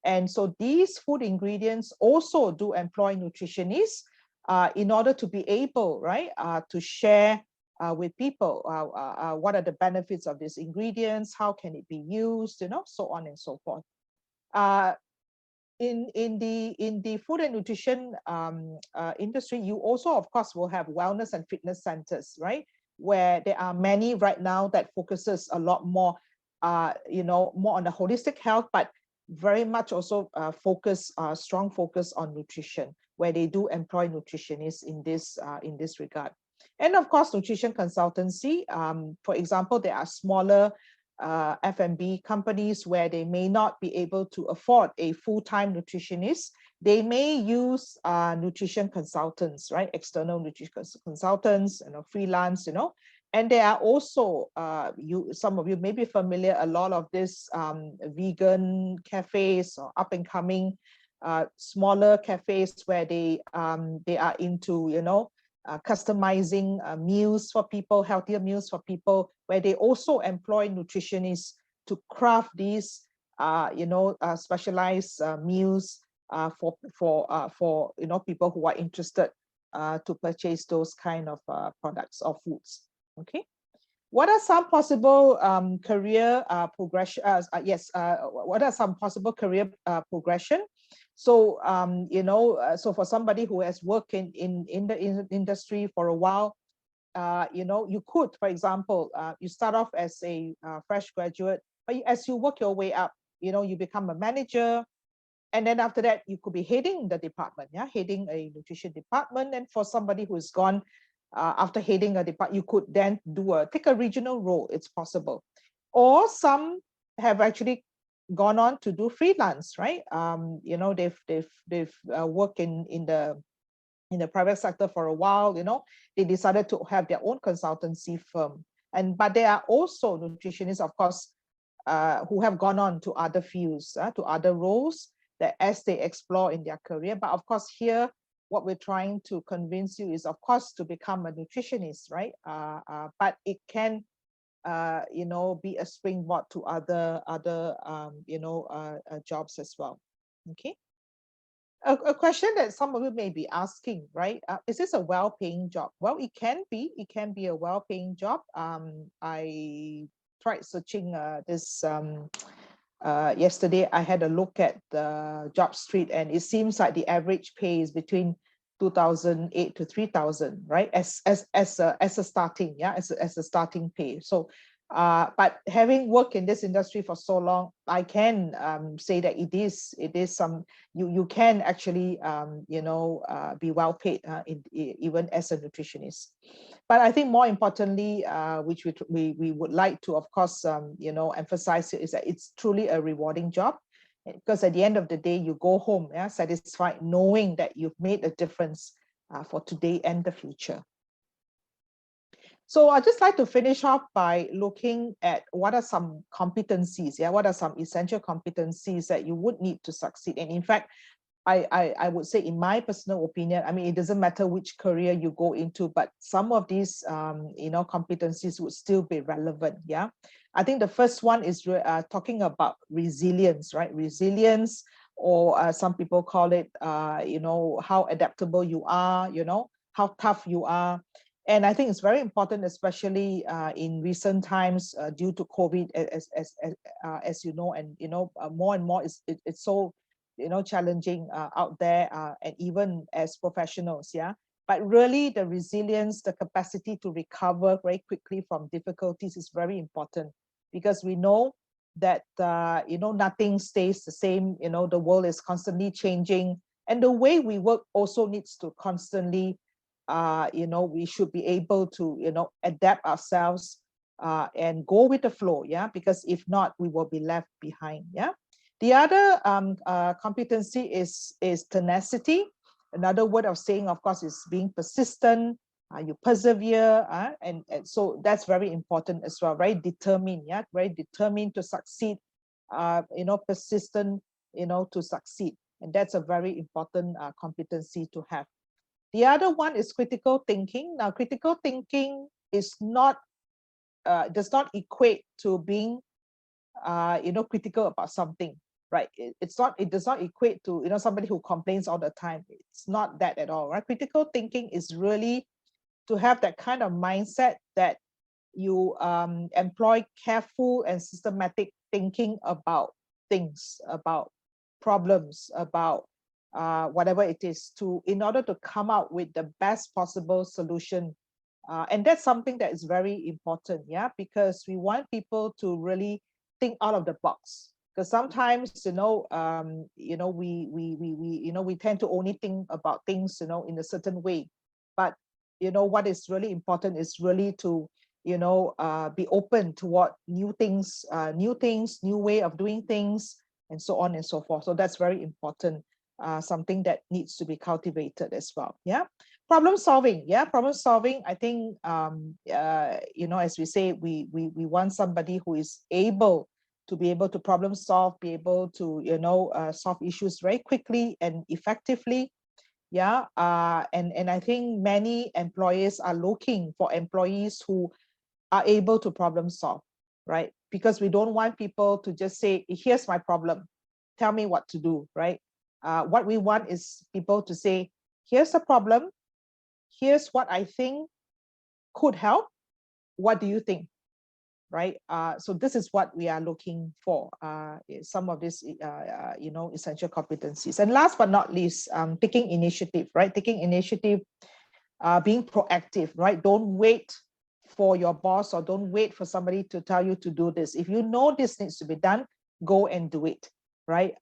And so these food ingredients also do employ nutritionists in order to be able, to share with people what are the benefits of these ingredients, how can it be used, so on and so forth. In the food and nutrition industry, you also, of course, will have wellness and fitness centers, right? Where there are many right now that focuses a lot more, more on the holistic health, but very much also strong focus on nutrition, where they do employ nutritionists in this regard. And of course, nutrition consultancy. For example, there are smaller F&B companies where they may not be able to afford a full-time nutritionist. They may use nutrition consultants, right? External nutrition consultants, freelance, And there are also, some of you may be familiar, a lot of this vegan cafes or up and coming smaller cafes where they are into, customizing meals for people, healthier meals for people, where they also employ nutritionists to craft these, specialized meals for people who are interested to purchase those kind of products or foods. Okay. What are some possible career progression? What are some possible career progression? So, so for somebody who has worked in the industry for a while, you could, for example, you start off as a fresh graduate, but as you work your way up, you become a manager. And then after that, you could be heading the department, heading a nutrition department. And for somebody who's gone after heading a department, you could then take a regional role. It's possible. Or some have actually gone on to do freelance, right? They've worked in the private sector for a while. They decided to have their own consultancy firm. But there are also nutritionists, of course, who have gone on to other fields, to other roles that as they explore in their career. But of course, here, what we're trying to convince you is, of course, to become a nutritionist, right? But it can, be a springboard to other jobs as well. Okay. A question that some of you may be asking, right? Is this a well-paying job? Well, it can be. It can be a well-paying job. I tried searching this yesterday. I had a look at the job street, and it seems like the average pay is between 2,008 to 3,000, right? As a starting, as a starting pay. So But having worked in this industry for so long, I can say that it is some, you can actually be well paid even as a nutritionist. But I think more importantly, which we would like to, of course, emphasize is that it's truly a rewarding job, because at the end of the day, you go home satisfied knowing that you've made a difference for today and the future. So I'd just like to finish off by looking at what are some competencies, what are some essential competencies that you would need to succeed. And in fact, I would say, in my personal opinion, I mean, it doesn't matter which career you go into, but some of these, competencies would still be relevant. Yeah, I think the first one is talking about resilience, right? Resilience, or some people call it, how adaptable you are, how tough you are. And I think it's very important, especially in recent times due to COVID, as you know, and more and more it's so challenging out there, and even as professionals, but really the resilience, the capacity to recover very quickly from difficulties is very important, because we know that nothing stays the same. The world is constantly changing, and the way we work also needs to constantly we should be able to adapt ourselves and go with the flow, because if not, we will be left behind. The other competency is tenacity. Another word of saying, of course, is being persistent. You persevere, and so that's very important as well. Very determined, very determined to succeed. Persistent, to succeed, and that's a very important competency to have. The other one is critical thinking. Now, critical thinking is not does not equate to being critical about something, right? It does not equate to somebody who complains all the time. It's not that at all, right? Critical thinking is really to have that kind of mindset that you employ careful and systematic thinking about things, about problems, about whatever it is, in order to come out with the best possible solution. And that's something that is very important, because we want people to really think out of the box. Because sometimes, we tend to only think about things, in a certain way. But what is really important is really to be open to what new things, new way of doing things, and so on and so forth. So that's very important. Something that needs to be cultivated as well. Problem solving. Problem solving. I think as we say, we want somebody who is able to problem solve, be able to solve issues very quickly and effectively. And I think many employers are looking for employees who are able to problem solve, right? Because we don't want people to just say, here's my problem, tell me what to do, right? What we want is people to say, here's the problem, here's what I think could help, what do you think, right? So this is what we are looking for, some of these essential competencies. And last but not least, taking initiative, right? Taking initiative, being proactive, right? Don't wait for your boss, or don't wait for somebody to tell you to do this. If you know this needs to be done, go and do it. Right?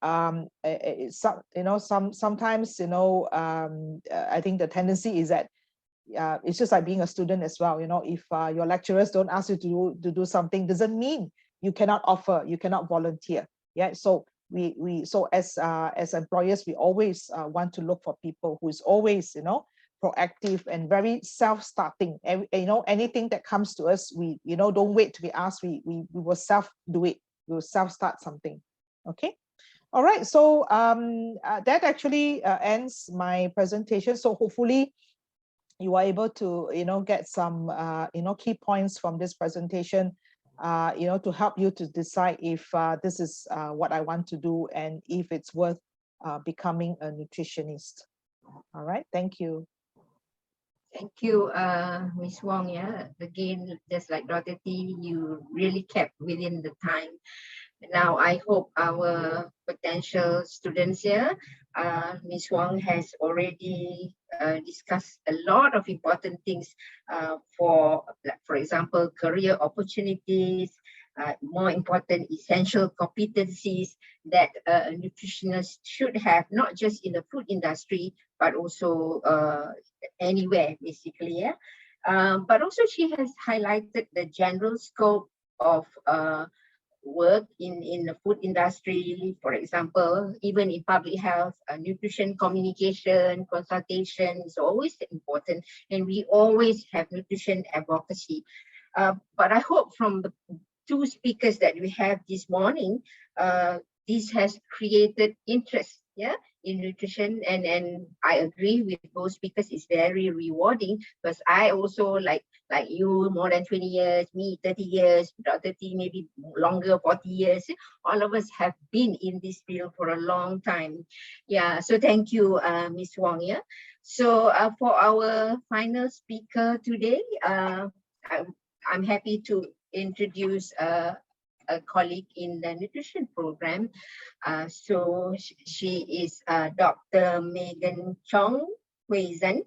Sometimes, I think the tendency is that it's just like being a student as well. If your lecturers don't ask you to do something, doesn't mean you cannot offer, you cannot volunteer. So so as employers, we always want to look for people who is always proactive and very self-starting. Anything that comes to us, we don't wait to be asked. We will self-do it. We will self-start something. Okay. All right, so that actually ends my presentation. So hopefully you are able to, get some, key points from this presentation, to help you to decide if this is what I want to do and if it's worth becoming a nutritionist. All right, thank you. Thank you, Ms. Wong. Again, just like Dr. Tee, you really kept within the time. Now, I hope our potential students here, Ms. Wong has already discussed a lot of important things for example, career opportunities, more important essential competencies that a nutritionist should have, not just in the food industry, but also anywhere, basically. Yeah. But also she has highlighted the general scope of work in the food industry, for example, even in public health, nutrition communication, consultation is always important, and we always have nutrition advocacy. But I hope from the two speakers that we have this morning, this has created interest, yeah, in nutrition, and I agree with both speakers. It's very rewarding because I also like you, more than 20 years, me 30 years, Dr. T maybe longer, 40 years. All of us have been in this field for a long time. Yeah, so thank you, Ms. Wong. Yeah, so for our final speaker today, I'm happy to introduce a colleague in the nutrition program. So she is Dr. Megan Chong Hueh.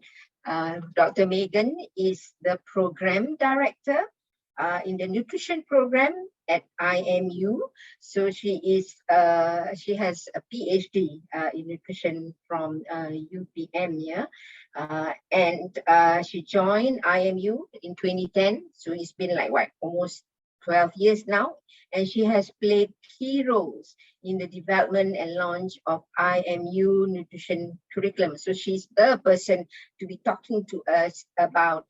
Dr. Megan is the program director in the nutrition program at IMU. So she has a PhD in nutrition from UPM, yeah. And she joined IMU in 2010. So it's been like what, almost 12 years now. And she has played key roles in the development and launch of IMU nutrition curriculum. So she's the person to be talking to us about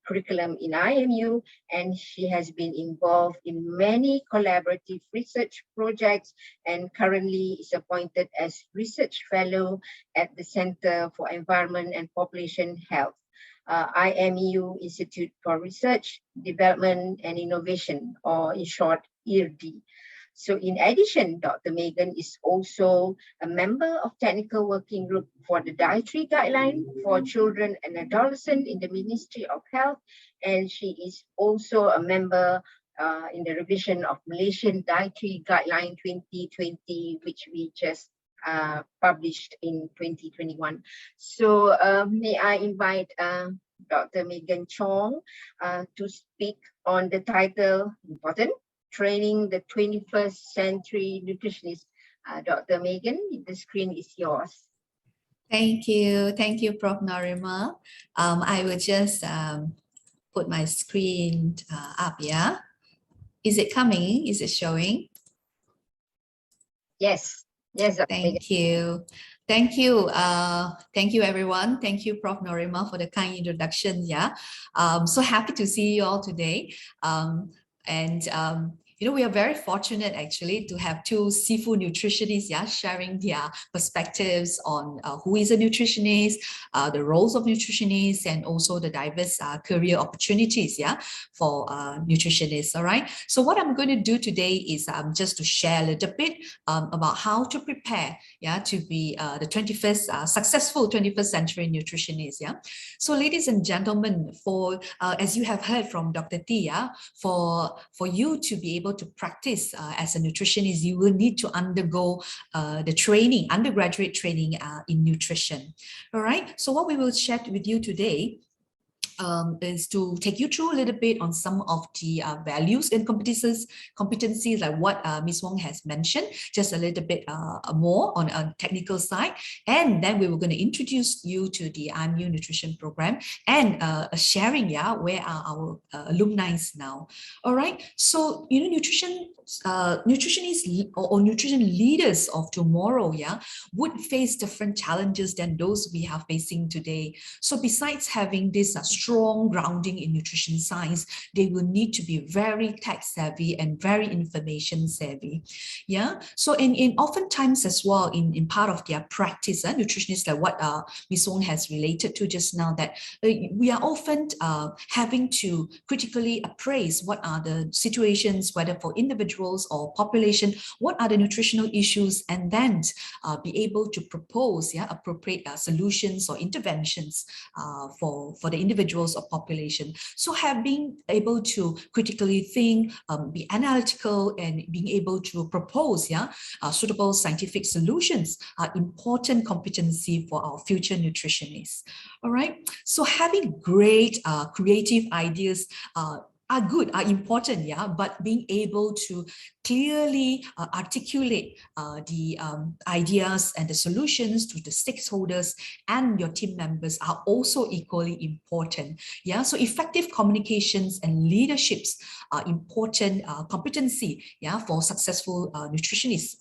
curriculum in IMU, and she has been involved in many collaborative research projects and currently is appointed as research fellow at the Center for Environment and Population Health, IMU Institute for Research, Development and Innovation, or in short, IRDI. So in addition, Dr. Megan is also a member of Technical Working Group for the Dietary Guideline for Children and Adolescents in the Ministry of Health, and she is also a member in the revision of Malaysian Dietary Guideline 2020, which we just published in 2021. So may I invite Dr. Megan Chong to speak on the title, important, Training the 21st Century Nutritionist. Dr. Megan, the screen is yours. Thank you, Prof. Narima. I will just put my screen up, yeah? Is it coming? Is it showing? Yes, yes, Dr. Megan. Thank you, everyone. Thank you, Prof. Narima, for the kind introduction. Yeah, so happy to see you all today. You know, we are very fortunate actually to have two seafood nutritionists, yeah, sharing their perspectives on who is a nutritionist, the roles of nutritionists, and also the diverse career opportunities, yeah, for nutritionists. All right. So what I'm going to do today is just to share a little bit about how to prepare, yeah, to be the 21st successful 21st century nutritionist. Yeah. So, ladies and gentlemen, for as you have heard from Dr. Tee, yeah, for you to be able to practice as a nutritionist, you will need to undergo the training, undergraduate training in nutrition. All right. So what we will share with you today is to take you through a little bit on some of the values and competencies like what Ms. Wong has mentioned, just a little bit more on a technical side. And then we were going to introduce you to the IMU Nutrition Program and a sharing, yeah, where are our alumni now. All right. So, you know, nutritionists or nutrition leaders of tomorrow, yeah, would face different challenges than those we are facing today. So besides having this strong grounding in nutrition science, they will need to be very tech savvy and very information savvy. Yeah. So in oftentimes as well, in part of their practice, nutritionists, like what Ms. Wong has related to just now, that we are often having to critically appraise what are the situations, whether for individuals or population, what are the nutritional issues, and then be able to propose, yeah, appropriate solutions or interventions for the individual individuals or population. So being able to critically think, be analytical, and being able to propose suitable scientific solutions are important competency for our future nutritionists. All right. So having great creative ideas are good, are important, but being able to clearly articulate the ideas and the solutions to the stakeholders and your team members are also equally important. So effective communications and leaderships are important competency for successful nutritionists,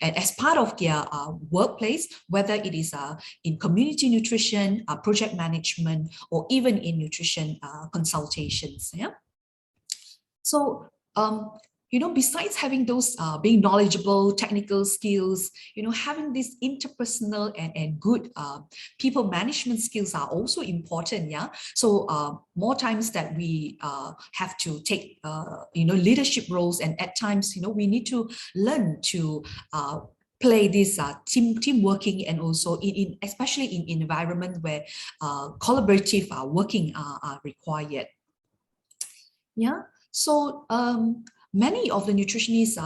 and as part of their workplace, whether it is in community nutrition, project management, or even in nutrition consultations. So, besides having those being knowledgeable, technical skills, having these interpersonal and good people management skills are also important. So more times that we have to take, leadership roles, and at times, we need to learn to play this team working, and also especially in environment where collaborative working are required. So many of the nutritionists,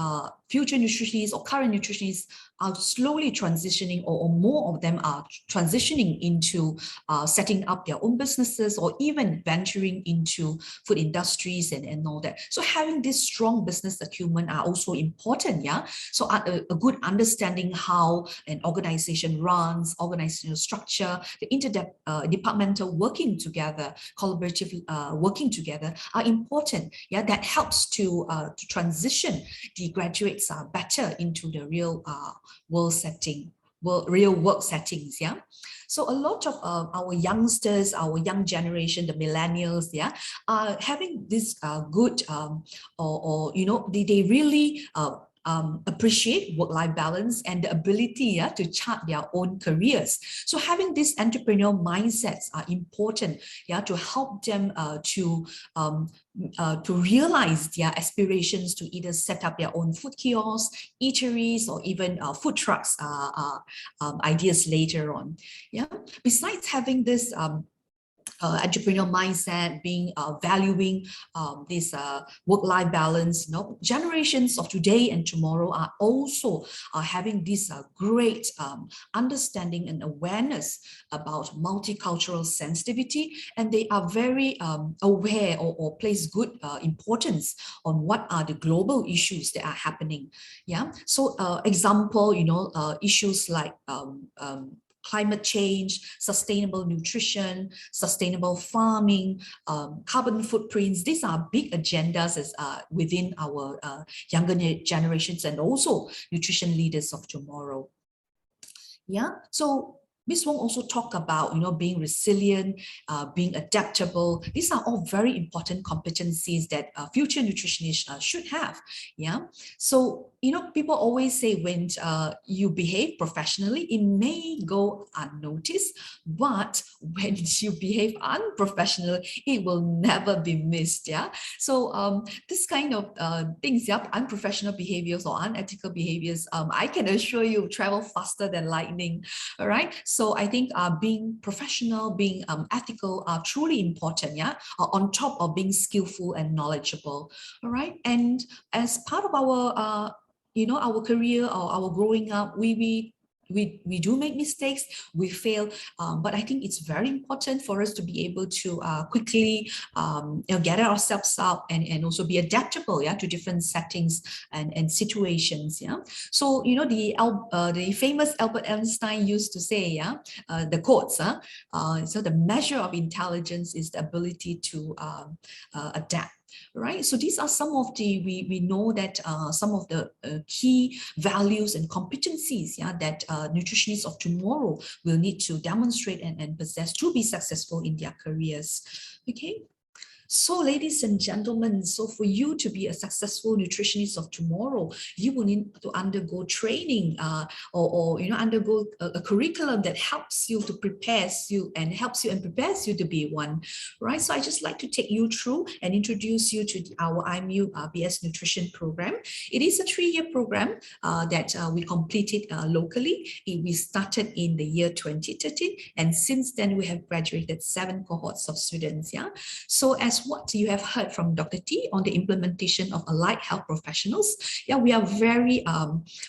future nutritionists or current nutritionists, are slowly transitioning, or more of them are transitioning into setting up their own businesses, or even venturing into food industries and all that. So having this strong business acumen are also important. So a good understanding how an organization runs, organizational structure, the interdepartmental working together, collaborative working together are important. That helps to transition the graduates better into the real real work settings. So a lot of our youngsters, our young generation, the millennials, are having this good they really appreciate work-life balance and the ability to chart their own careers. So having these entrepreneurial mindsets are important to help them to realize their aspirations to either set up their own food kiosks, eateries, or even food trucks ideas later on. Besides having this entrepreneurial mindset, being valuing this work-life balance, generations of today and tomorrow are also having this great understanding and awareness about multicultural sensitivity, and they are very aware or place good importance on what are the global issues that are happening. So example, issues like climate change, sustainable nutrition, sustainable farming, carbon footprints. These are big agendas within our younger generations and also nutrition leaders of tomorrow. So Ms. Wong also talked about, being resilient, being adaptable. These are all very important competencies that future nutritionists should have. So, people always say when you behave professionally, it may go unnoticed, but when you behave unprofessionally, it will never be missed. So this kind of things, unprofessional behaviors or unethical behaviors, I can assure you travel faster than lightning. All right. So I think being professional, being ethical are truly important, on top of being skillful and knowledgeable. All right. And as part of our, our career or our growing up, we do make mistakes, we fail, but I think it's very important for us to be able to quickly gather ourselves up and also be adaptable to different settings and situations. So the famous Albert Einstein used to say, the quotes, so the measure of intelligence is the ability to adapt. Right, so these are some of the we know that some of the key values and competencies that nutritionists of tomorrow will need to demonstrate and possess to be successful in their careers. Okay, So ladies and gentlemen, so for you to be a successful nutritionist of tomorrow, you will need to undergo training or undergo a curriculum that helps you to prepare you and helps you and prepares you to be one, right? So I just like to take you through and introduce you to our Imu Bs Nutrition Program. It is a 3-year program that we completed locally. We started in the year 2013, and since then we have graduated 7 cohorts of students. Yeah. So as what you have heard from Dr. Tee on the implementation of allied health professionals, yeah, we are very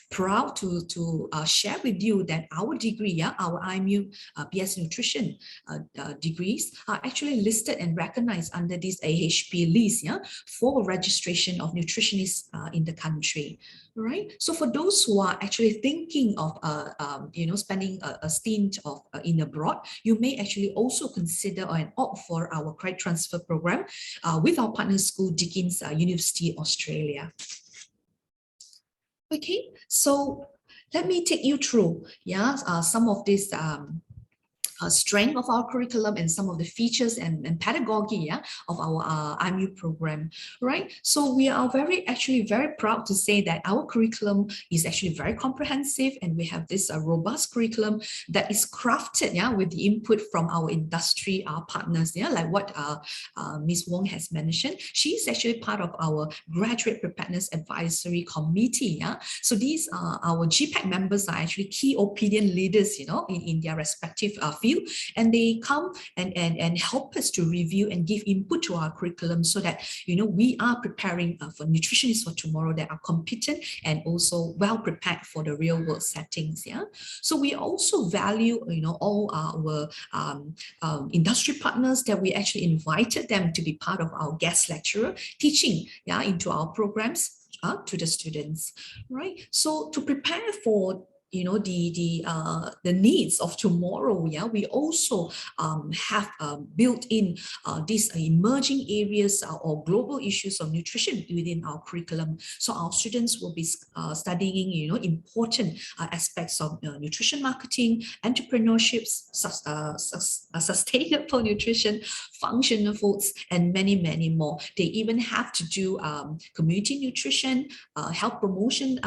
proud to share with you that our degree, yeah, our Imu Bs Nutrition degrees are actually listed and recognized under this AHP list, yeah, for registration of nutritionists in the country. Right. So for those who are actually thinking of spending a stint of in abroad, you may actually also consider and opt for our credit transfer program with our partner school, Dickens University, Australia. Okay, so let me take you through, yeah, some of these strength of our curriculum and some of the features and pedagogy, yeah, of our IMU program, right? So we are actually very proud to say that our curriculum is actually very comprehensive, and we have this robust curriculum that is crafted, yeah, with the input from our industry partners, yeah, like what Ms. Wong has mentioned. She is actually part of our Graduate Preparedness Advisory Committee, yeah. So these our GPAC members are actually key opinion leaders, you know, in their respective field, and they come and help us to review and give input to our curriculum so that, you know, we are preparing for nutritionists for tomorrow that are competent and also well prepared for the real world settings. Yeah. So we also value, you know, all our industry partners that we actually invited them to be part of our guest lecturer teaching, yeah, into our programs to the students, right? So to prepare for, you know, the needs of tomorrow, yeah, we also have built in these emerging areas or global issues of nutrition within our curriculum. So our students will be studying, you know, important aspects of nutrition marketing, entrepreneurship, sustainable nutrition, functional foods, and many, many more. They even have to do community nutrition, health promotion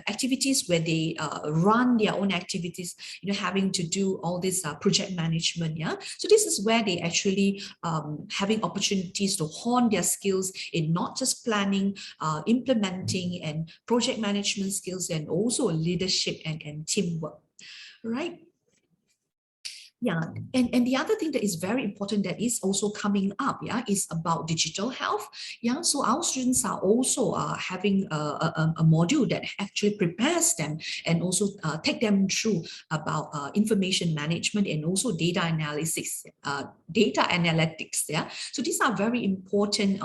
activities where they run their own activities, you know, having to do all this project management. Yeah. So this is where they actually having opportunities to hone their skills in not just planning, implementing and project management skills, and also leadership and teamwork. Right. Yeah, and the other thing that is very important that is also coming up, yeah, is about digital health. Yeah, so our students are also having a module that actually prepares them and also take them through about information management and also data analytics. Yeah, so these are very important,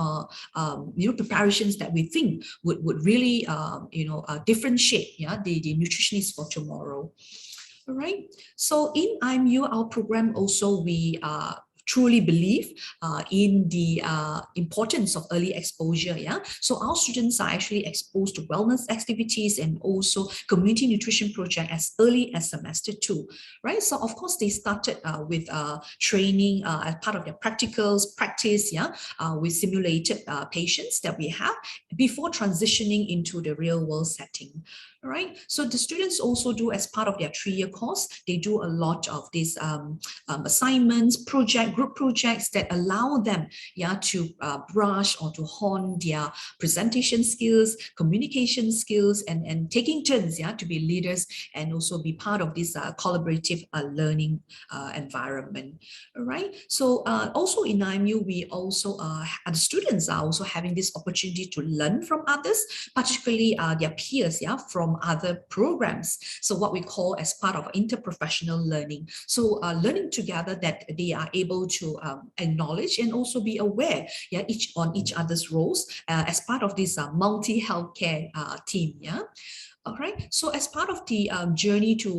you know, preparations that we think would really, you know, differentiate, yeah, the nutritionists for tomorrow. All right. So in IMU, our program also, we truly believe in the importance of early exposure. Yeah. So our students are actually exposed to wellness activities and also community nutrition project as early as semester 2. Right. So of course they started with training as part of their practice. Yeah. With simulated patients that we have before transitioning into the real world setting. Right. So the students also do, as part of their 3-year course, they do a lot of these assignments, group projects that allow them, yeah, to brush or to hone their presentation skills, communication skills, and taking turns, yeah, to be leaders and also be part of this collaborative learning environment. All right. So also in IMU, we also the students are also having this opportunity to learn from others, particularly their peers, yeah, from other programs. So what we call as part of interprofessional learning. So learning together that they are able to acknowledge and also be aware, yeah, on each other's roles as part of this multi-healthcare team. Yeah. All right. So as part of the journey to,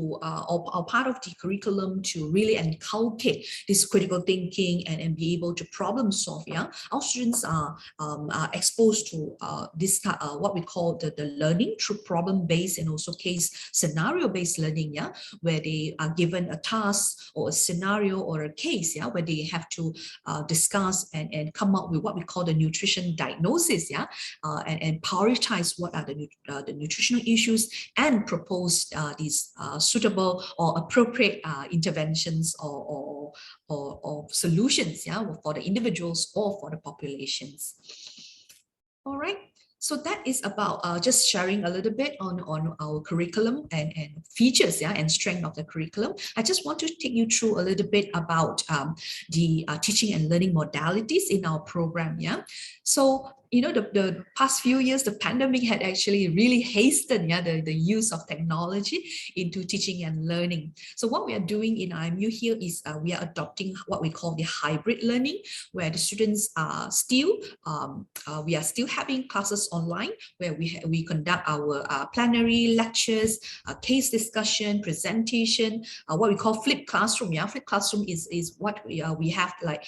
or part of the curriculum to really inculcate this critical thinking and be able to problem solve, yeah, our students are exposed to this what we call the learning through problem-based and also case scenario-based learning, yeah, where they are given a task or a scenario or a case, yeah, where they have to discuss and come up with what we call the nutrition diagnosis, yeah, and prioritize what are the nutritional issues and propose these suitable or appropriate interventions or solutions, yeah, for the individuals or for the populations. All right. So that is about just sharing a little bit on our curriculum and features, yeah, and strength of the curriculum. I just want to take you through a little bit about the teaching and learning modalities in our program, yeah. So, you know, the past few years, the pandemic had actually really hastened, yeah, the use of technology into teaching and learning. So what we are doing in IMU here is we are adopting what we call the hybrid learning, where the students are still, we are still having classes online, where we conduct our plenary lectures, case discussion, presentation, what we call flipped classroom. Yeah, flipped classroom is what we have, like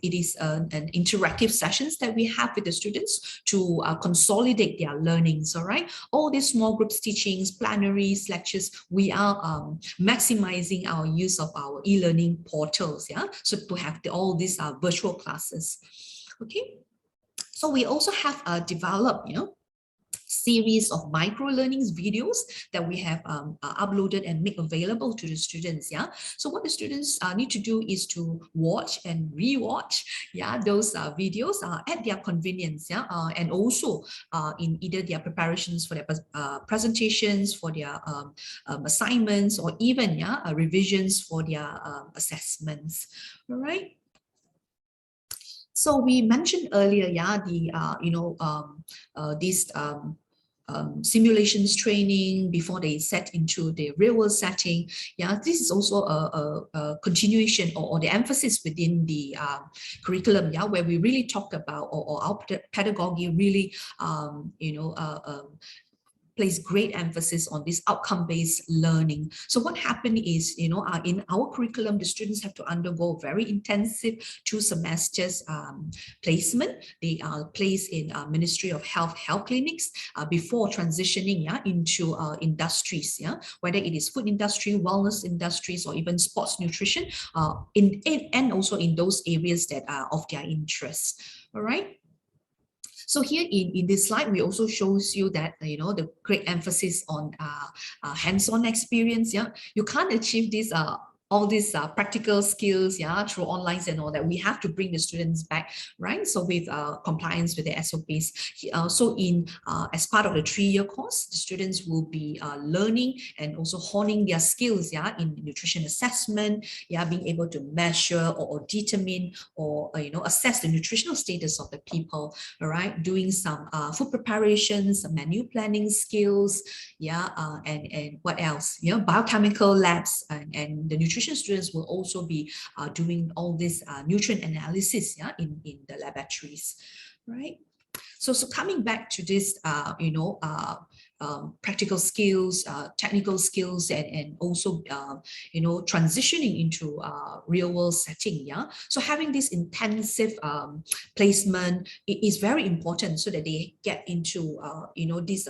it is an interactive sessions that we have with the students to consolidate their learnings. All right, all these small groups teachings, plenaries, lectures, we are maximizing our use of our e-learning portals. Yeah, so to have all these virtual classes. Okay. So we also have developed, you know, series of micro learnings videos that we have uploaded and make available to the students. Yeah. So what the students need to do is to watch and rewatch, yeah, those videos at their convenience. Yeah. And also in either their preparations for their presentations, for their assignments, or even, yeah, revisions for their assessments. All right. So we mentioned earlier, yeah, the simulations training before they set into the real world setting. Yeah, this is also a continuation or the emphasis within the curriculum. Yeah, where we really talk about or our pedagogy really place great emphasis on this outcome-based learning. So what happened is, you know, in our curriculum, the students have to undergo very intensive 2 semesters placement. They are placed in Ministry of Health clinics before transitioning, yeah, into industries, yeah, whether it is food industry, wellness industries, or even sports nutrition, and also in those areas that are of their interest. All right. So here in this slide, we also shows you that, you know, the great emphasis on hands-on experience. Yeah, you can't achieve this all these practical skills, yeah, through online and all that. We have to bring the students back, right? So with compliance with the SOPs. So in as part of the 3-year course, the students will be learning and also honing their skills, yeah, in nutrition assessment, yeah, being able to measure or determine or you know, assess the nutritional status of the people. All right, doing some food preparations, some menu planning skills, yeah, and what else? You know, biochemical labs and the nutrition students will also be doing all this nutrient analysis, yeah, in the laboratories, right? So coming back to this, you know, practical skills, technical skills, and also, you know, transitioning into real world setting. Yeah. So having this intensive placement is very important so that they get into, you know, this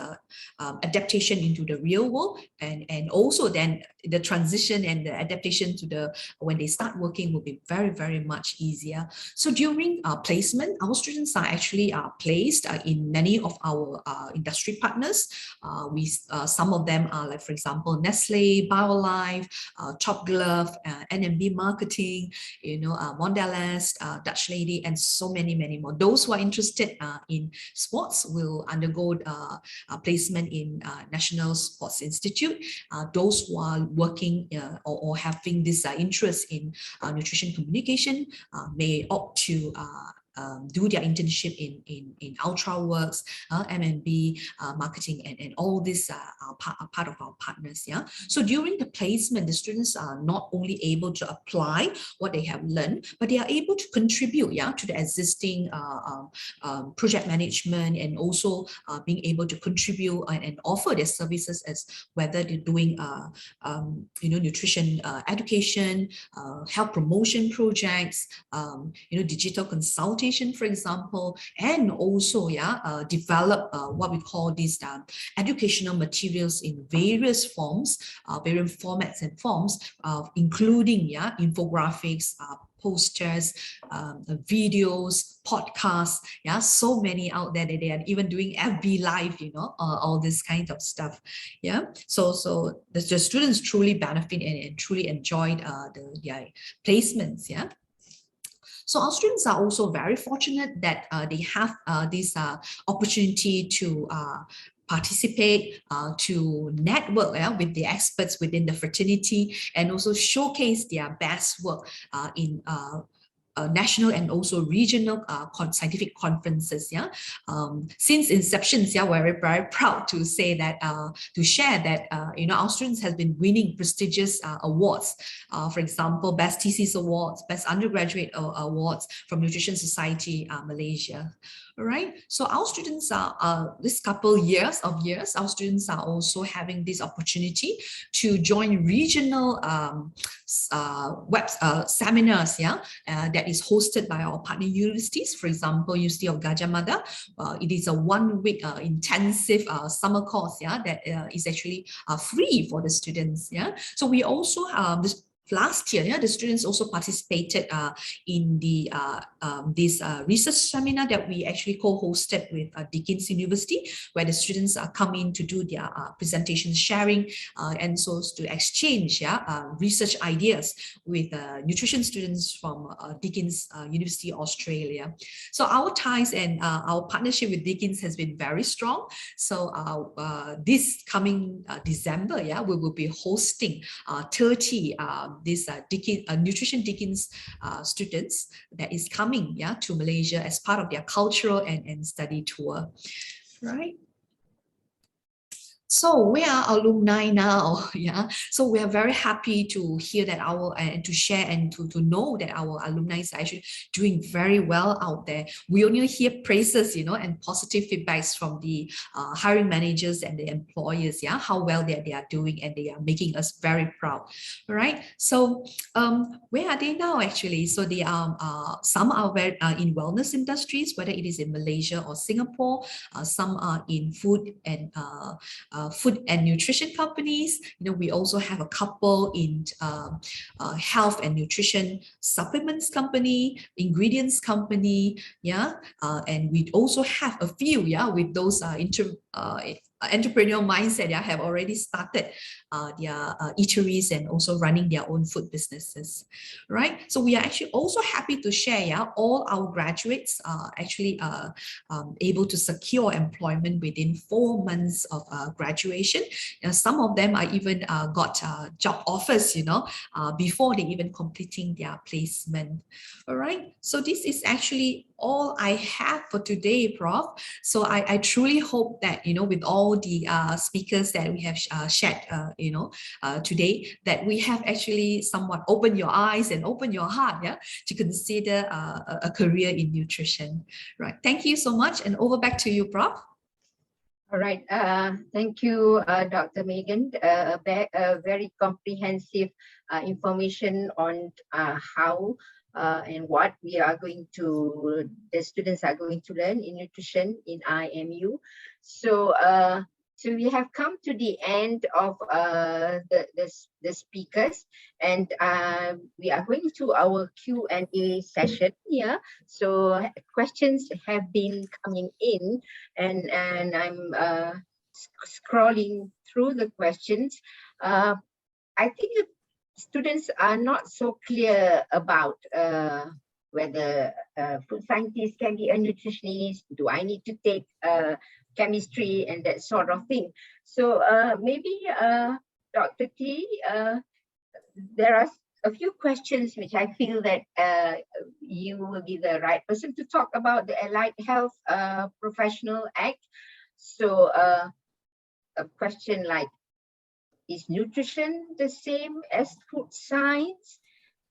adaptation into the real world, and also then the transition and the adaptation to the, when they start working, will be very, very much easier. So during placement, our students are actually placed in many of our industry partners. Some of them are, like, for example, Nestle, BioLife, Top Glove, NMB Marketing, you know, Modalities, Dutch Lady, and so many, many more. Those who are interested in sports will undergo placement in National Sports Institute. Those who are working or having this interest in nutrition communication may opt to do their internship in UltraWorks, M&B, marketing, and all these are part of our partners. Yeah. So during the placement, the students are not only able to apply what they have learned, but they are able to contribute, yeah, to the existing project management, and also being able to contribute and offer their services, as whether they're doing nutrition education, health promotion projects, digital consultation, for example, and also develop what we call these educational materials in various forms, various formats and forms, including infographics, posters, videos, podcasts, so many out there that they are even doing FB Live, all this kind of stuff. So the students truly benefit and truly enjoyed their placements. So our students are also very fortunate that they have this opportunity to participate, to network with the experts within the fraternity, and also showcase their best work in national and also regional scientific conferences. Since inception, we're very proud to say that, to share that, our students have been winning prestigious awards. For example, Best Thesis Awards, Best Undergraduate Awards from Nutrition Society Malaysia. All right. So our students are this couple years, our students are also having this opportunity to join regional seminars, that is hosted by our partner universities. For example, University of Gajah Mada, it is a 1-week intensive summer course, that is actually free for the students. So we also last year, the students also participated in the this research seminar that we actually co-hosted with Deakin's University, where the students are coming to do their presentation sharing, and so to exchange research ideas with nutrition students from Deakin's University, Australia. So our ties and our partnership with Deakin's has been very strong. So this coming December, we will be hosting 30 this Nutrition Deakin's students that is coming to Malaysia as part of their cultural and study tour, right? So we are alumni now, So we are very happy to hear that and to share and to know that our alumni is actually doing very well out there. We only hear praises, and positive feedbacks from the hiring managers and the employers, how well they are doing, and they are making us very proud. All right. So where are they now actually? So they are some are in wellness industries, whether it is in Malaysia or Singapore. Some are in food and nutrition companies. We also have a couple in health and nutrition supplements company, ingredients company, and we also have a few, with those entrepreneurial mindset, have already started their eateries and also running their own food businesses, right? So we are actually also happy to share, all our graduates are actually able to secure employment within 4 months of graduation. Some of them are even got job offers, before they even completing their placement. All right. So this is actually all I have for today, Prof. So I truly hope that, with all the speakers that we have shared, today, that we have actually somewhat opened your eyes and opened your heart, to consider a career in nutrition. Right. Thank you so much. And over back to you, Prof. All right. Thank you, Dr. Megan. Very comprehensive information on how and what the students are going to learn in nutrition in IMU. So we have come to the end of the speakers, and we are going to our Q&A session here. So questions have been coming in, and I'm scrolling through the questions. I think the students are not so clear about whether food scientists can be a nutritionist. Do I need to take chemistry and that sort of thing? So maybe Dr. Tee, there are a few questions which I feel that you will be the right person to talk about the Allied Health Professional Act. So a question like, is nutrition the same as food science?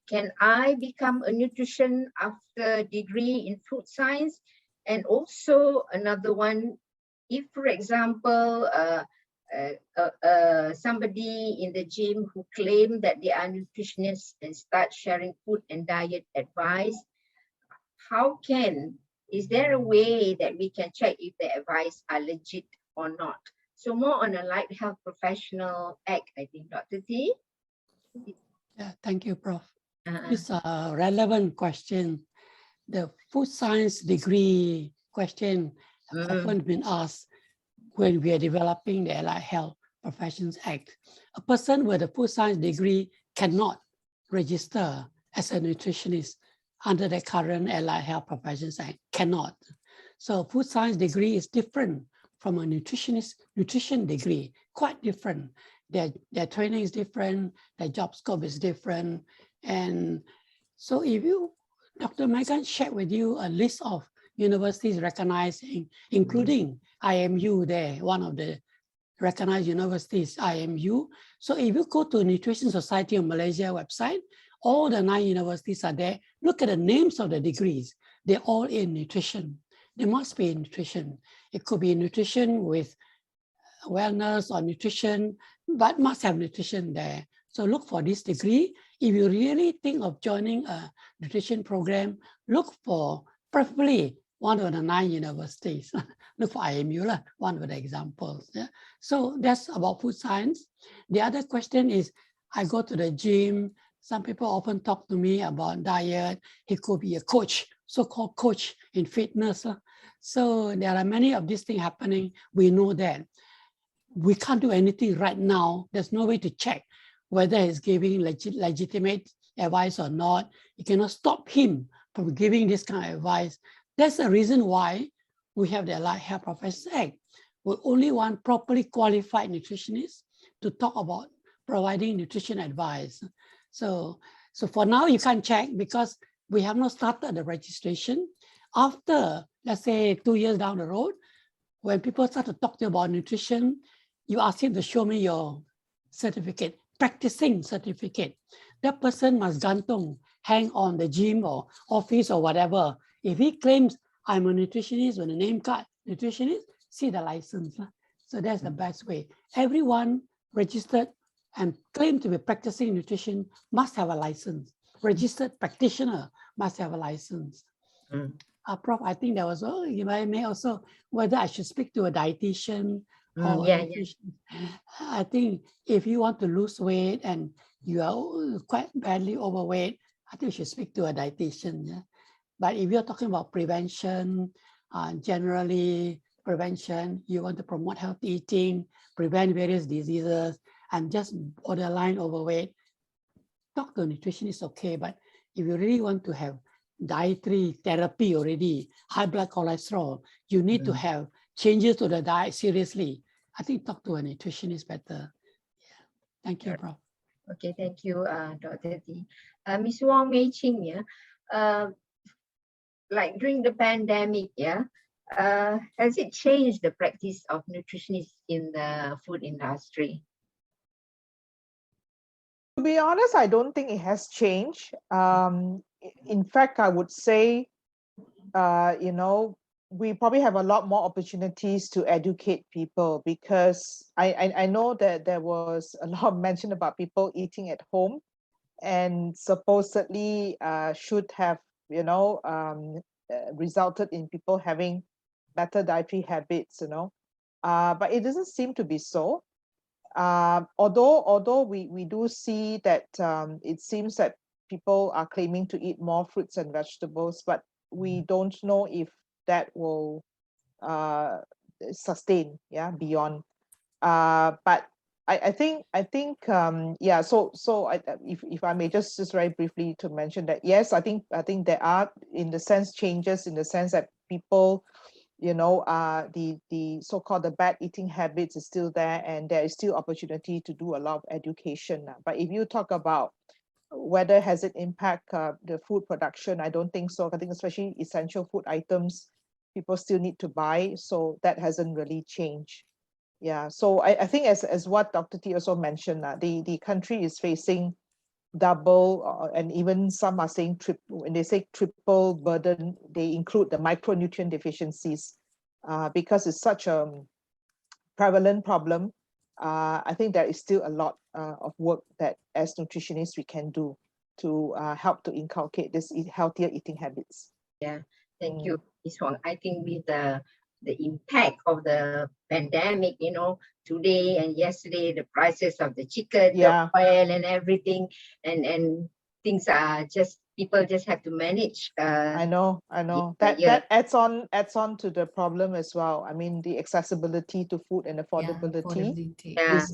Can I become a nutrition after degree in food science? And also another one, if, for example, somebody in the gym who claim that they are nutritionists and start sharing food and diet advice, is there a way that we can check if the advice are legit or not? So more on a Allied Health Professional Act, I think, Dr. Tee. Yeah, thank you, Prof. It's a relevant question. The food science degree question often been asked when we are developing the Allied Health Professions Act. A person with a food science degree cannot register as a nutritionist under the current Allied Health Professions Act, cannot. So food science degree is different from a nutrition degree, quite different. Their training is different, their job scope is different. And so if you, Dr. Megan shared with you a list of universities recognizing, including IMU there, one of the recognized universities, IMU. So if you go to Nutrition Society of Malaysia website, all the 9 universities are there. Look at the names of the degrees. They're all in nutrition. They must be in nutrition. It could be nutrition with wellness or nutrition, but must have nutrition there. So look for this degree. If you really think of joining a nutrition program, look for preferably one of the 9 universities. Look for IMU, one of the examples. Yeah? So that's about food science. The other question is, I go to the gym. Some people often talk to me about diet. He could be a coach, so-called coach in fitness. So there are many of these things happening. We know that. We can't do anything right now. There's no way to check whether he's giving legitimate advice or not. You cannot stop him from giving this kind of advice. That's the reason why we have the Allied Health Professions Act. We only want properly qualified nutritionists to talk about providing nutrition advice. So for now, you can't check because we have not started the registration. After, let's say, 2 years down the road, when people start to talk to you about nutrition, you ask him to show me your certificate, practicing certificate. That person must gantung, hang on the gym or office or whatever. If he claims I'm a nutritionist with a name card, nutritionist, see the license. So that's the best way. Everyone registered and claim to be practicing nutrition must have a license. Registered practitioner must have a license. Prof, I think there was, you may also, whether I should speak to a dietitian or a nutritionist. I think if you want to lose weight and you are quite badly overweight, I think you should speak to a dietitian. Yeah? But if you're talking about prevention, generally prevention, you want to promote healthy eating, prevent various diseases, and just borderline overweight, talk to a nutritionist, okay. But if you really want to have dietary therapy already, high blood cholesterol, you need to have changes to the diet seriously. I think talk to a nutritionist better. Yeah. Thank you, Prof. Okay, thank you, Dr. Tee. Ms. Wong Mei Ching, yeah, like during the pandemic, yeah, has it changed the practice of nutritionists in the food industry? To be honest, I don't think it has changed. In fact, I would say, you know, we probably have a lot more opportunities to educate people, because I know that there was a lot of mention about people eating at home and supposedly should have, you know, resulted in people having better dietary habits, you know, but it doesn't seem to be so. Although we do see that it seems that people are claiming to eat more fruits and vegetables, but we don't know if that will sustain, yeah, beyond. But I think yeah. So if I may just very briefly to mention that, yes, I think there are, in the sense, changes in the sense that people, you know, the so-called the bad eating habits is still there, and there is still opportunity to do a lot of education. But if you talk about whether has it impact the food production? I don't think so. I think especially essential food items, people still need to buy, so that hasn't really changed. Yeah, so I think as what Dr. Tee also mentioned, the country is facing double and even some are saying triple. When they say triple burden, they include the micronutrient deficiencies because it's such a prevalent problem. I think there is still a lot of work that as nutritionists we can do to help to inculcate this healthier eating habits. Yeah, thank you, Ms. Huang. I think with the impact of the pandemic, you know, today and yesterday, the prices of the chicken, Yeah. the oil and everything, and things are just, people just have to manage. I know. That adds on to the problem as well. I mean, the accessibility to food and affordability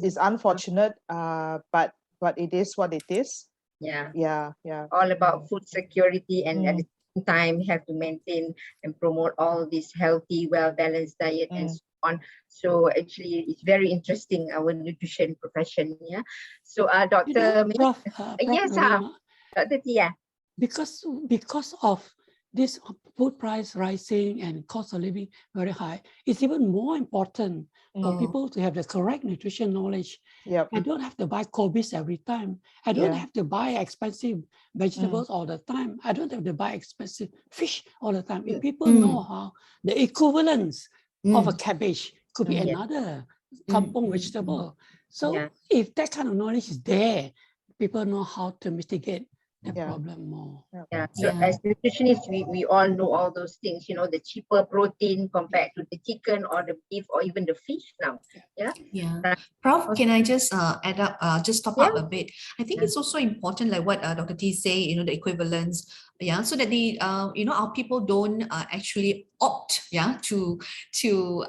is unfortunate, but it is what it is. Yeah. All about food security, and at the same time have to maintain and promote all this healthy, well-balanced diet and so on. So actually it's very interesting, our nutrition profession. Yeah. So Dr. Prof, yes, Narima, Dr. Tia. because of this food price rising and cost of living very high, it's even more important for people to have the correct nutrition knowledge. Yep. I don't have to buy Kobe's every time. I don't have to buy expensive vegetables all the time. I don't have to buy expensive fish all the time. If people know how the equivalence of a cabbage could be another kampong vegetable. So if that kind of knowledge is there, people know how to mitigate the problem more. So as nutritionists, we all know all those things, you know, the cheaper protein compared to the chicken or the beef or even the fish now. Prof, can I just add up, just top up a bit? I think it's also important, like what Dr. T say, you know, the equivalence, so that the you know, our people don't actually opt to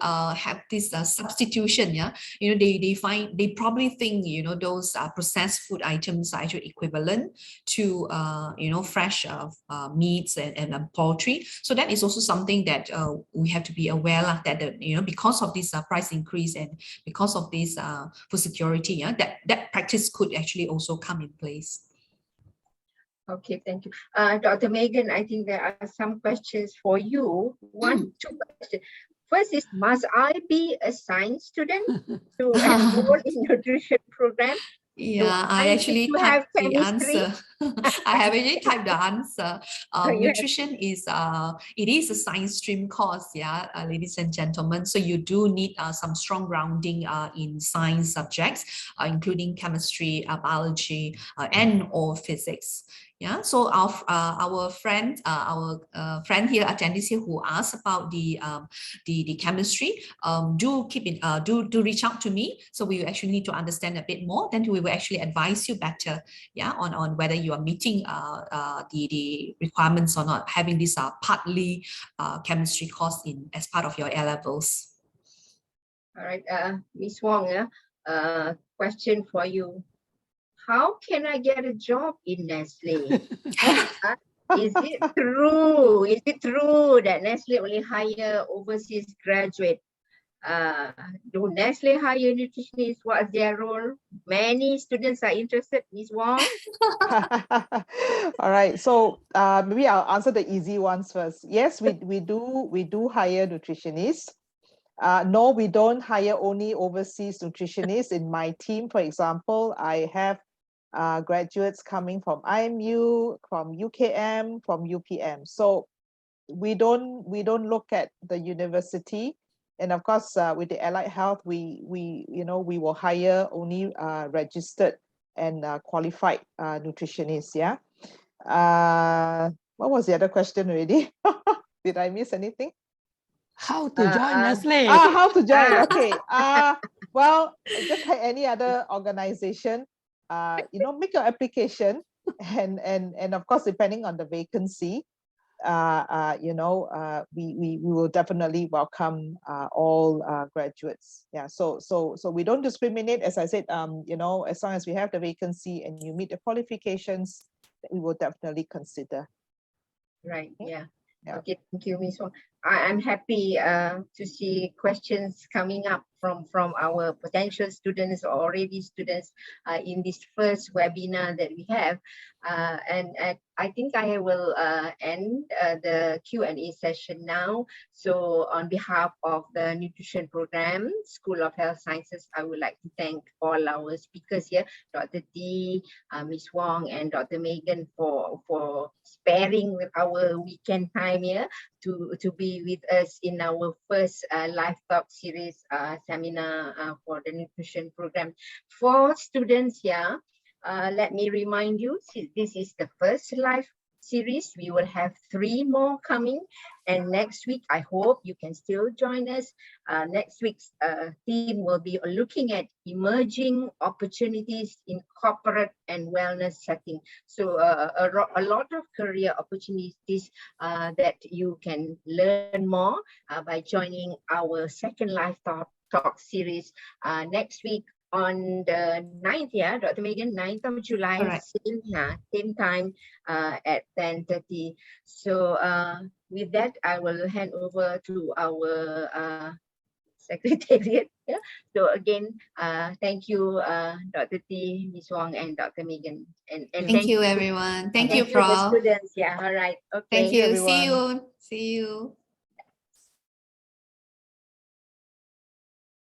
have this substitution. You know, they probably think, you know, those processed food items are actually equivalent to you know, fresh meats and poultry. So that is also something that we have to be aware of, that you know, because of this price increase and because of this food security, that practice could actually also come in place. Okay, thank you. Dr. Megan, I think there are some questions for you. Two questions. First is, must I be a science student to enroll in nutrition program? Yeah, I actually typed the answer. I have already typed the answer. Nutrition is it is a science stream course, ladies and gentlemen. So you do need some strong grounding in science subjects, including chemistry, biology, and or physics. So our friend here, attendees here, who asked about the chemistry, do keep in do reach out to me. So we actually need to understand a bit more. Then we will actually advise you better, on whether you are meeting the requirements or not, having this partly chemistry course in as part of your A levels. All right, Ms. Wong, question for you. How can I get a job in Nestle? Is it true? Is it true that Nestle only hire overseas graduate? Do Nestle hire nutritionists? What is their role? Many students are interested, Ms. Wong. All right, so maybe I'll answer the easy ones first. Yes, we do hire nutritionists. No, we don't hire only overseas nutritionists. In my team, for example, I have graduates coming from IMU, from UKM, from UPM. So we don't look at the university, and of course with the allied health, we will hire only registered and qualified nutritionists. What was the other question already? Did I miss anything? How to join Nestle? How to join? Okay. Well, just like any other organization, make your application, and of course, depending on the vacancy, we will definitely welcome all graduates. So we don't discriminate. As I said, as long as we have the vacancy and you meet the qualifications, we will definitely consider. Right. Yeah. Okay. Thank you, Ms. Wong. I'm happy to see questions coming up from our potential students or already students in this first webinar that we have. And I think I will end the Q&A session now. So on behalf of the Nutrition Program, School of Health Sciences, I would like to thank all our speakers here, Dr. Tee, Ms. Wong, and Dr. Megan for sparing with our weekend time here to be with us in our first live talk series seminar for the nutrition program. For students here, let me remind you, this is the first live series. We will have 3 more coming, and next week I hope you can still join us. Next week's theme will be looking at emerging opportunities in corporate and wellness setting. So a lot of career opportunities that you can learn more by joining our second live talk series next week on the 9th, yeah, Dr. Megan, 9th of July, same time at 10:30. So with that, I will hand over to our secretariat. Yeah. So again, thank you, Dr. Tee, Ms. Wong, and Dr. Megan. And Thank you, everyone. Thank you, the Prof. students. Yeah, all right. Okay. Thank you. everyone. See you.